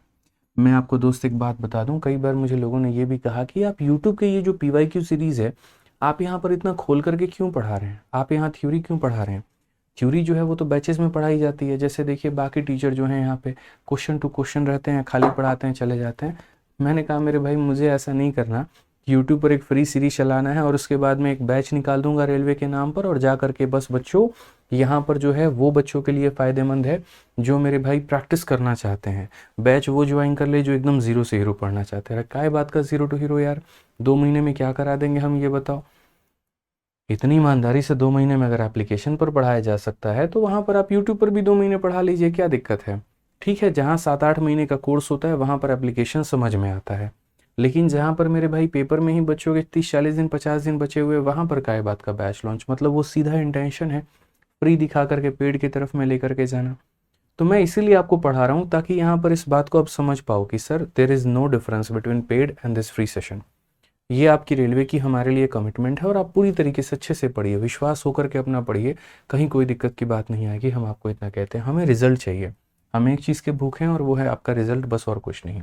मैं आपको दोस्त एक बात बता दूं, कई बार मुझे लोगों ने ये भी कहा कि आप YouTube के ये जो PYQ सीरीज़ है, आप यहाँ पर इतना खोल करके क्यों पढ़ा रहे हैं, आप यहाँ थ्योरी क्यों पढ़ा रहे हैं। थ्योरी जो है वो तो बैचेस में पढ़ाई जाती है। जैसे देखिए बाकी टीचर जो हैं यहाँ पे क्वेश्चन टू क्वेश्चन रहते हैं, खाली पढ़ाते हैं चले जाते हैं। मैंने कहा मेरे भाई मुझे ऐसा नहीं करना, यूट्यूब पर एक फ्री सीरीज चलाना है और उसके बाद में एक बैच निकाल दूंगा रेलवे के नाम पर, और जा करके बस बच्चों यहाँ पर जो है वो बच्चों के लिए फ़ायदेमंद है जो मेरे भाई प्रैक्टिस करना चाहते हैं। बैच वो ज्वाइन कर ले जो एकदम ज़ीरो से हीरो पढ़ना चाहते हैं। काय बात का ज़ीरो टू हीरो यार, 2 महीने में क्या करा देंगे हम, ये बताओ। इतनी ईमानदारी से 2 महीने में अगर एप्लीकेशन पर पढ़ाया जा सकता है तो वहाँ पर आप यूट्यूब पर भी 2 महीने पढ़ा लीजिए, क्या दिक्कत है। ठीक है, जहाँ 7-8 महीने का कोर्स होता है वहाँ पर एप्लीकेशन समझ में आता है, लेकिन जहाँ पर मेरे भाई पेपर में ही बच्चों के 30-40 दिन 50 दिन बचे हुए, वहाँ पर काय बात का बैच लॉन्च, मतलब वो सीधा इंटेंशन है फ्री दिखा करके पेड की तरफ में लेकर के जाना। तो मैं इसीलिए आपको पढ़ा रहा हूँ ताकि यहाँ पर इस बात को आप समझ पाओ कि sir there is no difference between paid and this free session. ये आपकी रेलवे की हमारे लिए कमिटमेंट है, और आप पूरी तरीके से अच्छे से पढ़िए, विश्वास होकर के अपना पढ़िए, कहीं कोई दिक्कत की बात नहीं आएगी। हम आपको इतना कहते हैं, हमें रिजल्ट चाहिए, हम एक चीज़ के भूखे हैं और वो है आपका रिजल्ट, बस और कुछ नहीं।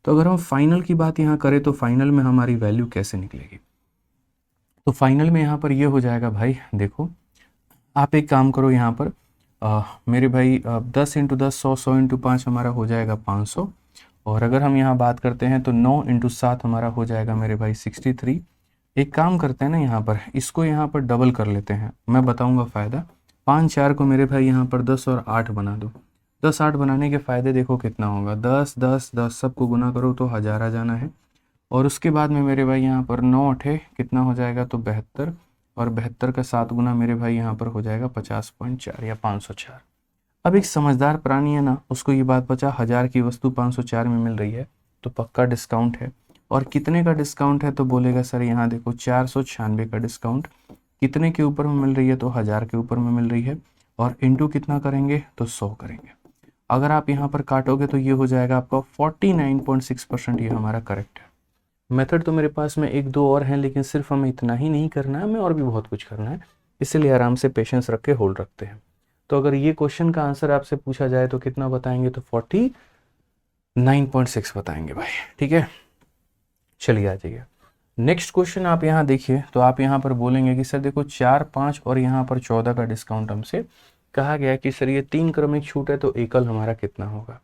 तो अगर हम फाइनल की बात यहाँ करें तो फाइनल में हमारी वैल्यू कैसे निकलेगी, तो फाइनल में यहाँ पर ये हो जाएगा भाई, देखो आप एक काम करो यहाँ पर मेरे भाई 10 × 10 100, 100 × 5 हमारा हो जाएगा 500, और अगर हम यहाँ बात करते हैं तो 9 × 7 हमारा हो जाएगा मेरे भाई 63। एक काम करते हैं ना, यहाँ पर इसको यहाँ पर डबल कर लेते हैं, मैं बताऊँगा फ़ायदा। 5 4 को मेरे भाई यहाँ पर 10 और 8 बना दो। 10 8 बनाने के फ़ायदे देखो कितना होगा, 10 10 10 सबको गुना करो तो 1000 आ जाना है। और उसके बाद में मेरे भाई यहाँ पर 9 8 कितना हो जाएगा, तो 72, और 72 का 7 गुना मेरे भाई यहाँ पर हो जाएगा 50.4 या 504। अब एक समझदार प्राणी है ना, उसको ये बात पता, 1000 की वस्तु 504 में मिल रही है तो पक्का डिस्काउंट है। और कितने का डिस्काउंट है, तो बोलेगा सर यहाँ देखो 496 का डिस्काउंट, कितने के ऊपर में मिल रही है, तो 1000 के ऊपर में मिल रही है, और इंटू कितना करेंगे तो 100 करेंगे। अगर आप यहाँ पर काटोगे तो ये हो जाएगा आपका 49.6%, ये हमारा करेक्ट है। मेथड तो मेरे पास में एक दो और हैं, लेकिन सिर्फ हमें इतना ही नहीं करना है, हमें और भी बहुत कुछ करना है, इसलिए आराम से पेशेंस रख के होल्ड रखते हैं। तो अगर ये क्वेश्चन का आंसर आपसे पूछा जाए तो कितना बताएंगे, तो 49.6 बताएंगे भाई, ठीक है। चलिए आ जाइए नेक्स्ट क्वेश्चन। आप यहाँ देखिए तो आप यहाँ पर बोलेंगे कि सर देखो 4, 5 और यहाँ पर 14 का डिस्काउंट हमसे कहा गया कि सर ये 3 क्रमिक छूट है तो एकल हमारा कितना होगा।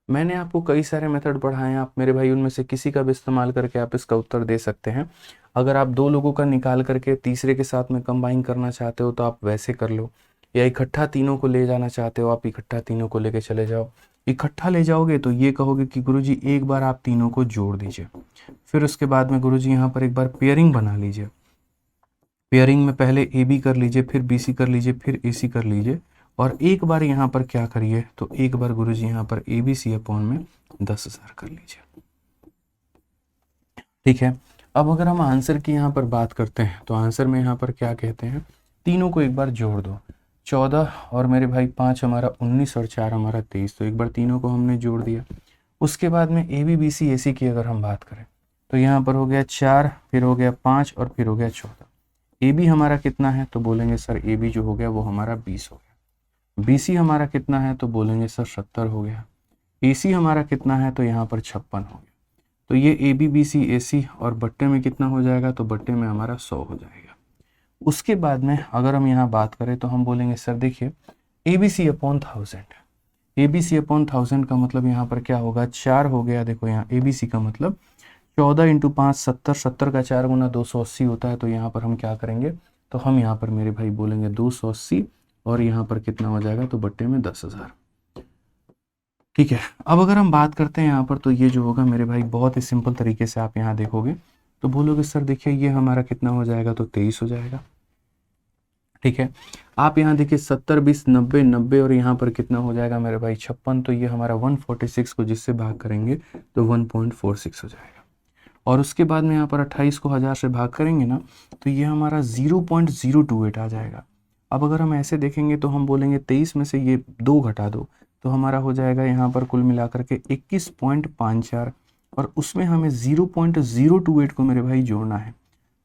मैंने आपको कई सारे मेथड पढ़ाए हैं, आप मेरे भाई उनमें से किसी का भी इस्तेमाल करके आप इसका उत्तर दे सकते हैं। अगर आप दो लोगों का निकाल करके तीसरे के साथ में कंबाइन करना चाहते हो तो आप वैसे कर लो, या इकट्ठा तीनों को ले जाना चाहते हो आप इकट्ठा तीनों को लेके चले जाओ। इकट्ठा ले जाओगे तो ये कहोगे कि गुरुजी एक बार आप तीनों को जोड़ दीजिए, फिर उसके बाद में गुरुजी यहाँ पर एक बार पेयरिंग बना लीजिए। पेयरिंग में पहले ए बी कर लीजिए, फिर बी सी कर लीजिए, फिर ए सी कर लीजिए, और एक बार यहाँ पर क्या करिए, तो एक बार गुरुजी यहाँ पर ए बी सी अपॉन में 10,000 कर लीजिए, ठीक है। अब अगर हम आंसर की यहाँ पर बात करते हैं तो आंसर में यहाँ पर क्या कहते हैं, तीनों को एक बार जोड़ दो, 14 और मेरे भाई 5 हमारा 19 और 4 हमारा 23, तो एक बार तीनों को हमने जोड़ दिया। उसके बाद में ए बी बी सी ए सी की अगर हम बात करें तो यहाँ पर हो गया 4, फिर हो गया 5 और फिर हो गया 14। ए बी हमारा कितना है, तो बोलेंगे सर ए बी जो हो गया वो हमारा 20 हो गया। बी सी हमारा कितना है, तो बोलेंगे सर 70 हो गया। ए सी हमारा कितना है, तो यहाँ पर 56 हो गया। तो ये ए बी बी सी ए सी और बट्टे में कितना हो जाएगा, तो बट्टे में हमारा 100 हो जाएगा। उसके बाद में अगर हम यहाँ बात करें तो हम बोलेंगे सर देखिए A B C upon 1000, A B C upon 1000 का मतलब यहाँ पर क्या होगा, 4 हो गया। देखो यहाँ ए बी सी का मतलब 14 इंटू 5 70, 70 का 4 गुना 280 होता है। तो यहाँ पर हम क्या करेंगे, तो हम यहाँ पर मेरे भाई बोलेंगे 280 और यहाँ पर कितना हो जाएगा, तो बट्टे में 10,000, ठीक है। अब अगर हम बात करते हैं यहाँ पर तो ये जो होगा मेरे भाई बहुत ही सिंपल तरीके से आप यहाँ देखोगे तो बोलोगे सर देखिए ये हमारा कितना हो जाएगा, तो 23 हो जाएगा, ठीक है। आप यहाँ देखिए 70, 20, 90, 90 और यहाँ पर कितना हो जाएगा मेरे भाई 56, तो ये हमारा 146 को जिससे भाग करेंगे तो 1.46 हो जाएगा। और उसके बाद में यहाँ पर 28 को 1000 से भाग करेंगे ना तो ये हमारा 0.028 आ जाएगा। अब अगर हम ऐसे देखेंगे तो हम बोलेंगे 23 में से ये 2 घटा दो तो हमारा हो जाएगा यहाँ पर कुल मिलाकर के 21.54, और उसमें हमें 0.028 को मेरे भाई जोड़ना है।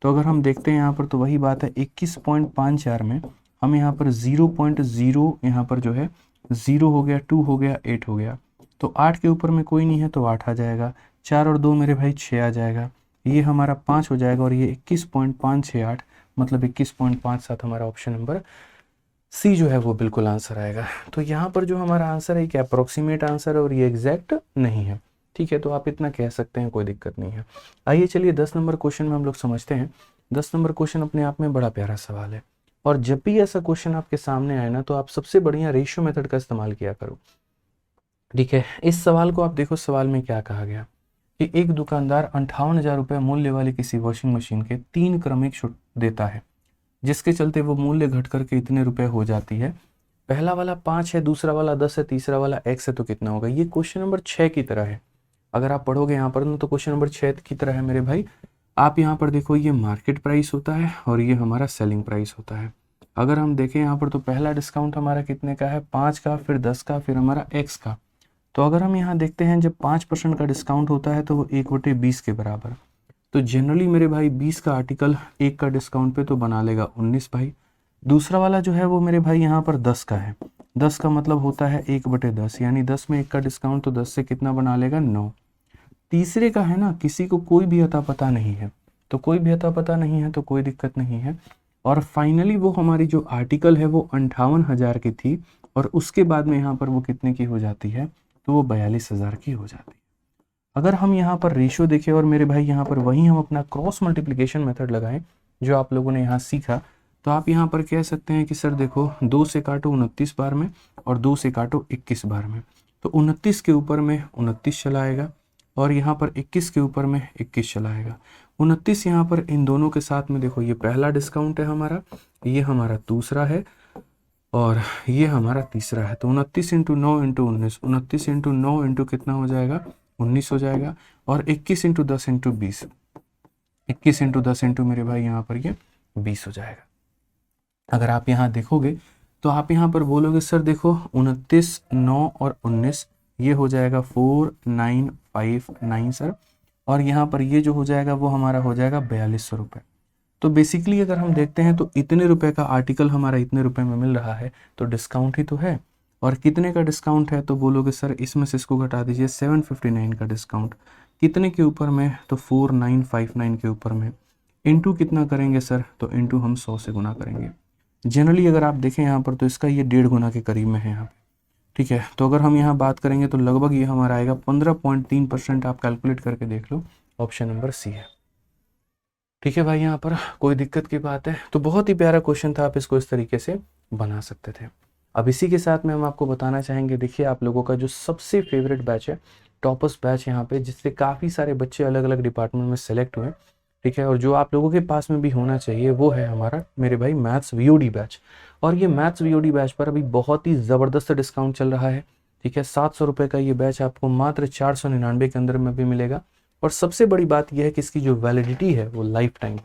तो अगर हम देखते हैं यहाँ पर तो वही बात है, 21.54 में हम यहाँ पर 0.0 यहाँ पर जो है 0 हो गया, 2 हो गया, 8 हो गया, तो 8 के ऊपर में कोई नहीं है तो 8 आ जाएगा, 4 और 2 मेरे भाई 6 आ जाएगा, ये हमारा 5 हो जाएगा, और ये 21.568 मतलब 21.57 हमारा ऑप्शन नंबर सी जो है वो बिल्कुल आंसर आएगा। तो यहाँ पर जो हमारा आंसर है एक अप्रोक्सीमेट आंसर है और ये एग्जैक्ट नहीं है, ठीक है। तो आप इतना कह सकते हैं, कोई दिक्कत नहीं है। आइए चलिए 10 नंबर क्वेश्चन में हम लोग समझते हैं। 10 नंबर क्वेश्चन अपने आप में बड़ा प्यारा सवाल है, और जब भी ऐसा क्वेश्चन आपके सामने आए ना तो आप सबसे बढ़िया रेशियो मेथड का इस्तेमाल किया करो, ठीक है। इस सवाल को आप देखो, सवाल में क्या कहा गया कि एक दुकानदार 58,000 रुपये मूल्य वाली किसी वॉशिंग मशीन के 3 क्रमिक छूट देता है, जिसके चलते वो मूल्य घट करके इतने रुपए हो जाती है। पहला वाला 5 है, दूसरा वाला 10 है, तीसरा वाला x है, तो कितना होगा। ये क्वेश्चन नंबर 6 की तरह है। अगर आप पढ़ोगे यहाँ पर तो क्वेश्चन नंबर 6 की तरह है मेरे भाई। आप यहाँ पर देखो ये मार्केट प्राइस होता है और ये हमारा सेलिंग प्राइस होता है। अगर हम देखें यहाँ पर तो पहला डिस्काउंट हमारा कितने का है, 5 का, फिर 10 का, फिर हमारा x का। तो अगर हम यहाँ देखते हैं जब 5% का डिस्काउंट होता है तो वो 1/20 के बराबर। तो जनरली मेरे भाई 20 का आर्टिकल 1 का डिस्काउंट पे तो बना लेगा 19 भाई। दूसरा वाला जो है वो मेरे भाई यहाँ पर 10 का है, 10 का मतलब होता है 1/10, यानी 10 में 1 का डिस्काउंट, तो 10 से कितना बना लेगा 9। तीसरे का है ना, किसी को कोई भी अता पता नहीं है, तो कोई भी अता पता नहीं है तो कोई दिक्कत नहीं है। और फाइनली वो हमारी जो आर्टिकल है वो 58,000 की थी, और उसके बाद में यहाँ पर वो कितने की हो जाती है, तो वो 42,000 की हो जाती है। अगर हम यहाँ पर रेशियो देखें और मेरे भाई यहाँ पर वहीं हम अपना क्रॉस मल्टीप्लिकेशन मेथड लगाएं जो आप लोगों ने यहाँ सीखा, तो आप यहाँ पर कह सकते हैं कि सर देखो 2 से काटो 29 बार में और 2 से काटो 21 बार में, तो 29 के ऊपर में 29 चला आएगा और यहाँ पर 21 के ऊपर में 21 चला आएगा। 29 यहाँ पर इन दोनों के साथ में देखो ये पहला डिस्काउंट है हमारा, ये हमारा दूसरा है और ये हमारा तीसरा है। तो 29 इंटू 9 इंटू 19, 29 इंटू 9 इंटू कितना हो जाएगा, 19 हो जाएगा। और 21 इंटू 10 इंटू 20, 21 इंटू 10 इंटू मेरे भाई यहाँ पर ये 20 हो जाएगा। अगर आप यहाँ देखोगे तो आप यहाँ पर बोलोगे सर देखो 29, 9 और 19 ये हो जाएगा 4959 सर, और यहाँ पर ये जो हो जाएगा वो हमारा हो जाएगा 4200 रुपये। तो बेसिकली अगर हम देखते हैं तो इतने रुपए का आर्टिकल हमारा इतने रुपए में मिल रहा है, तो डिस्काउंट ही तो है। और कितने का डिस्काउंट है, तो बोलोगे सर इसमें से इसको घटा दीजिए, 759 का डिस्काउंट कितने के ऊपर में, तो 4959 के ऊपर में। इनटू कितना करेंगे सर, तो इनटू हम 100 से गुना करेंगे। जनरली अगर आप देखें यहाँ पर तो इसका ये 1.5 गुना के करीब में है यहाँ पे, ठीक है। तो अगर हम यहाँ बात करेंगे तो लगभग ये हमारा आएगा 15.3%। आप कैलकुलेट करके देख लो, ऑप्शन नंबर सी है। ठीक है भाई, यहाँ पर कोई दिक्कत की बात है? तो बहुत ही प्यारा क्वेश्चन था, आप इसको इस तरीके से बना सकते थे। अब इसी के साथ में हम आपको बताना चाहेंगे, देखिए आप लोगों का जो सबसे फेवरेट बैच है, टॉपर्स बैच यहाँ पे, जिससे काफ़ी सारे बच्चे अलग अलग डिपार्टमेंट में सेलेक्ट हुए, ठीक है। और जो आप लोगों के पास में भी होना चाहिए वो है हमारा मेरे भाई मैथ्स वीओडी बैच। और ये मैथ्स वीओडी बैच पर अभी बहुत ही ज़बरदस्त डिस्काउंट चल रहा है, ठीक है। 700 रुपये का ये बैच आपको मात्र 499 के अंदर में भी मिलेगा। और सबसे बड़ी बात यह है कि इसकी जो वैलिडिटी है वो लाइफ टाइम है।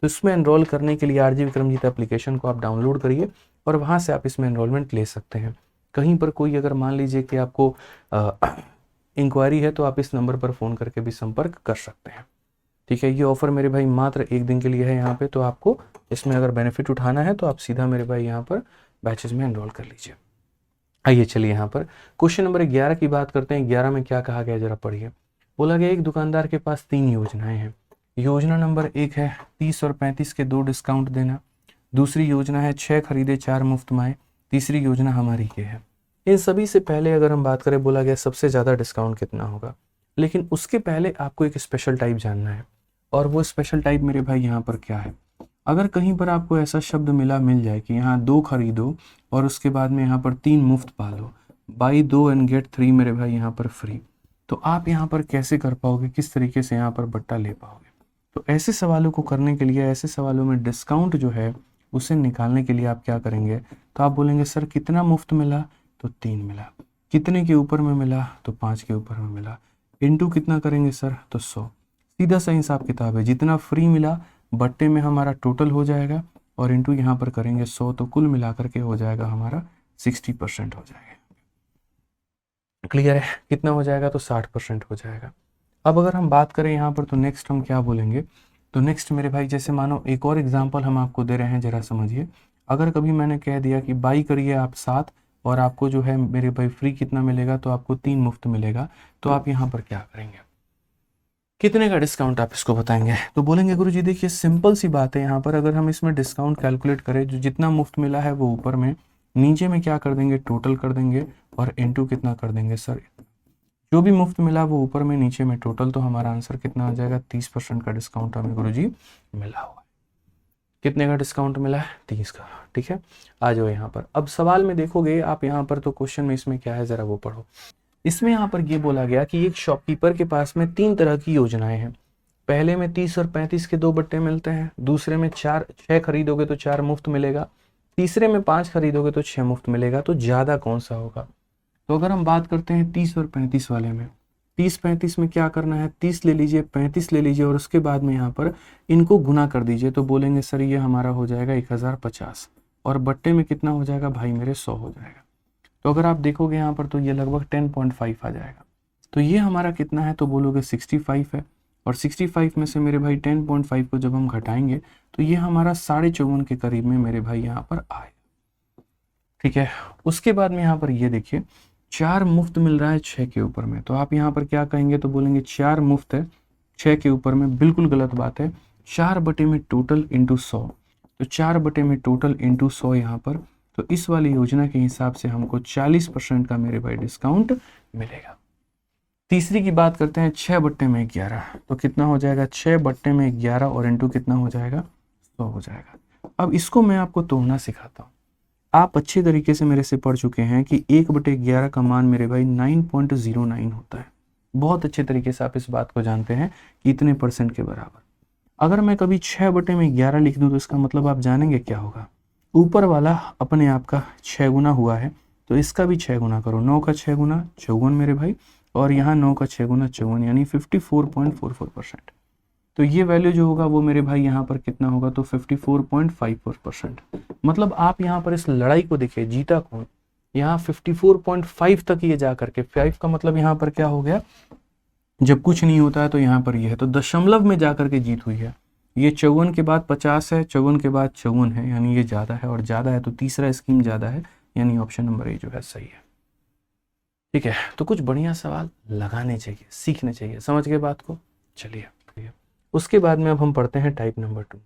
तो इसमें एनरोल करने के लिए आरजी विक्रमजीत एप्लीकेशन को आप डाउनलोड करिए और वहाँ से आप इसमें एनरोलमेंट ले सकते हैं। कहीं पर कोई अगर मान लीजिए कि आपको इंक्वायरी है तो आप इस नंबर पर फ़ोन करके भी संपर्क कर सकते हैं, ठीक है। ये ऑफ़र मेरे भाई मात्र 1 दिन के लिए है यहाँ पे, तो आपको इसमें अगर बेनिफिट उठाना है तो आप सीधा मेरे भाई यहाँ पर बैचेज में एनरोल कर लीजिए। आइए चलिए यहाँ पर क्वेश्चन नंबर 11 की बात करते हैं। 11 में क्या कहा गया, जरा पढ़िए। बोला गया एक दुकानदार के पास 3 योजनाएं हैं। योजना नंबर 1 है 30 और 35 के 2 डिस्काउंट देना। दूसरी योजना है 6 खरीदे 4 मुफ्त में। तीसरी योजना हमारी ये है। इन सभी से पहले अगर हम बात करें, बोला गया सबसे ज़्यादा डिस्काउंट कितना होगा, लेकिन उसके पहले आपको एक स्पेशल टाइप जानना है। और वो स्पेशल टाइप मेरे भाई यहाँ पर क्या है, अगर कहीं पर आपको ऐसा शब्द मिल जाए कि यहाँ 2 खरीदो और उसके बाद में यहाँ पर 3 मुफ्त पालो, बाई 2 एंड गेट 3 मेरे भाई यहाँ पर फ्री, तो आप यहाँ पर कैसे कर पाओगे, किस तरीके से यहाँ पर बट्टा ले पाओगे? तो ऐसे सवालों को करने के लिए, ऐसे सवालों में डिस्काउंट जो है उसे निकालने के लिए आप क्या करेंगे, तो आप बोलेंगे सर कितना मुफ्त मिला, तो 3 मिला। कितने के ऊपर में मिला, तो 5 के ऊपर में मिला। इनटू कितना करेंगे सर, तो 100। सीधा सा हिसाब किताब है, जितना फ्री मिला बट्टे में हमारा टोटल हो जाएगा और इनटू यहाँ पर करेंगे 100, तो कुल मिलाकर के हो जाएगा हमारा 60% हो जाएगा। क्लियर है? कितना हो जाएगा, तो 60% हो जाएगा। अब अगर हम बात करें यहाँ पर, तो नेक्स्ट हम क्या बोलेंगे, तो नेक्स्ट मेरे भाई जैसे मानो एक और एग्जांपल हम आपको दे रहे हैं, जरा समझिए। अगर कभी मैंने कह दिया कि बाई करिए आप 7 और आपको जो है मेरे भाई फ्री कितना मिलेगा, तो आपको 3 मुफ्त मिलेगा, तो आप यहाँ पर क्या करेंगे, कितने का डिस्काउंट आप इसको बताएंगे? तो बोलेंगे गुरुजी देखिए सिंपल सी बात है, यहाँ पर अगर हम इसमें डिस्काउंट कैलकुलेट करें, जो जितना मुफ्त मिला है वो ऊपर में, नीचे में क्या कर देंगे, टोटल कर देंगे और इनटू कितना कर देंगे सर, जो भी मुफ्त मिला वो ऊपर में नीचे में टोटल, तो हमारा आंसर कितना आ जाएगा, 30% का डिस्काउंट हमें गुरुजी मिला हुआ है। कितने का डिस्काउंट मिला है, 30 का, ठीक है। आ जाओ यहाँ पर। अब सवाल में देखोगे आप यहाँ पर, तो क्वेश्चन में इसमें क्या है जरा वो पढ़ो। इसमें यहाँ पर ये बोला गया कि एक शॉपकीपर के पास में 3 तरह की योजनाएं हैं। पहले में 30 और 35 के 2 बट्टे मिलते हैं। दूसरे में 6 खरीदोगे तो 4 मुफ्त मिलेगा। तीसरे में 5 खरीदोगे तो 6 मुफ्त मिलेगा। तो ज़्यादा कौन सा होगा? तो अगर हम बात करते हैं 30 और 35 वाले में, 30-35 में क्या करना है, 30 ले लीजिए, 35 ले लीजिए और उसके बाद में यहाँ पर इनको गुना कर दीजिए, तो बोलेंगे सर ये हमारा हो जाएगा 1050 और बट्टे में कितना हो जाएगा भाई मेरे 100 हो जाएगा। तो अगर आप देखोगे यहाँ पर तो ये लगभग 10.5 आ जाएगा। तो ये हमारा कितना है, तो बोलोगे 65 है। और 65 में से मेरे भाई 10.5 को जब हम घटाएंगे तो ये हमारा 54.5 के करीब में मेरे भाई यहाँ पर आए, ठीक है। उसके बाद में यहाँ पर ये देखिए 4 मुफ्त मिल रहा है 6 के ऊपर में, तो आप यहाँ पर क्या कहेंगे, तो बोलेंगे 4 मुफ्त है 6 के ऊपर में, बिल्कुल गलत बात है। 4 बटे में टोटल इंटू 100, तो 4 बटे में टोटल इंटू 100 यहाँ पर, तो इस वाली योजना के हिसाब से हमको 40% का मेरे भाई डिस्काउंट मिलेगा। तीसरी की बात करते हैं 6 बट्टे में 11, तो कितना हो जाएगा, 6 बट्टे में 11 और इंटू कितना हो जाएगा, 100 हो जाएगा। अब इसको मैं आपको तोड़ना सिखाता हूँ। आप अच्छे तरीके से मेरे से पढ़ चुके हैं कि 1/11 का मान मेरे भाई 9.09 होता है। बहुत अच्छे तरीके से आप इस बात को जानते हैं कि इतने % के बराबर। अगर मैं कभी 6 बटे में 11 लिख दूं तो इसका मतलब आप जानेंगे क्या होगा, ऊपर वाला अपने आप का 6 गुना हुआ है, तो इसका भी 6 गुना करो। 9 का 6 गुना 54 मेरे भाई, और यहाँ 9 का 6 गुना 54, यानी 54.44%। तो ये वैल्यू जो होगा वो मेरे भाई यहाँ पर कितना होगा, तो 54.54%। मतलब आप यहाँ पर इस लड़ाई को देखिए, जीता कौन, यहाँ 54.5 तक ये जा करके, 5 का मतलब यहाँ पर क्या हो गया, जब कुछ नहीं होता है तो यहाँ पर ये है, तो दशमलव में जा करके जीत हुई है। ये 54 के बाद 50 है, 54 के बाद 54 है, यानी ये ज़्यादा है, और ज़्यादा है तो तीसरा स्कीम ज़्यादा है, यानी ऑप्शन नंबर ए जो है सही है। ठीक है, तो कुछ बढ़िया सवाल लगाने चाहिए, सीखने चाहिए, समझ गए बात को। चलिए उसके बाद में अब हम पढ़ते हैं टाइप नंबर 2 में।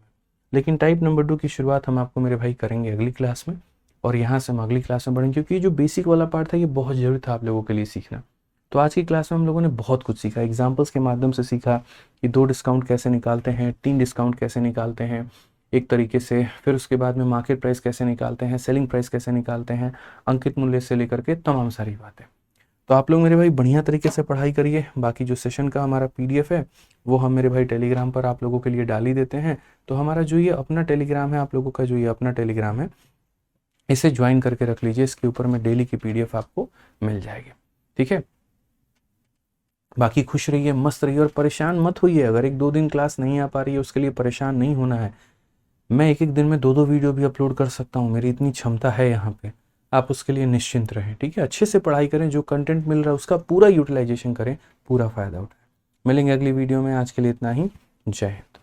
लेकिन टाइप नंबर 2 की शुरुआत हम आपको मेरे भाई करेंगे अगली क्लास में, और यहाँ से हम अगली क्लास में बढ़ेंगे, क्योंकि ये जो बेसिक वाला पार्ट था ये बहुत ज़रूरी था आप लोगों के लिए सीखना। तो आज की क्लास में हम लोगों ने बहुत कुछ सीखा, एग्जाम्पल्स के माध्यम से सीखा कि 2 डिस्काउंट कैसे निकालते हैं, 3 डिस्काउंट कैसे निकालते हैं एक तरीके से, फिर उसके बाद में मार्केट प्राइस कैसे निकालते हैं, सेलिंग प्राइस कैसे निकालते हैं, अंकित मूल्य से लेकर के तमाम सारी बातें। तो आप लोग मेरे भाई बढ़िया तरीके से पढ़ाई करिए। बाकी जो सेशन का हमारा PDF है वो हम मेरे भाई टेलीग्राम पर आप लोगों के लिए डाल ही देते हैं। तो हमारा जो ये अपना टेलीग्राम है, आप लोगों का जो ये अपना टेलीग्राम है, इसे ज्वाइन करके रख लीजिए, इसके ऊपर में डेली की PDF आपको मिल जाएगी। ठीक है, बाकी खुश रहिए, मस्त रहिए, और परेशान मत होइए। अगर 1-2 दिन क्लास नहीं आ पा रही है उसके लिए परेशान नहीं होना है। मैं एक दिन में 2-2 वीडियो भी अपलोड कर सकता हूँ, मेरी इतनी क्षमता है यहाँ पे। आप उसके लिए निश्चिंत रहें। ठीक है, अच्छे से पढ़ाई करें, जो कंटेंट मिल रहा है उसका पूरा यूटिलाइजेशन करें, पूरा फ़ायदा उठाएं। मिलेंगे अगली वीडियो में, आज के लिए इतना ही। जय हिंद।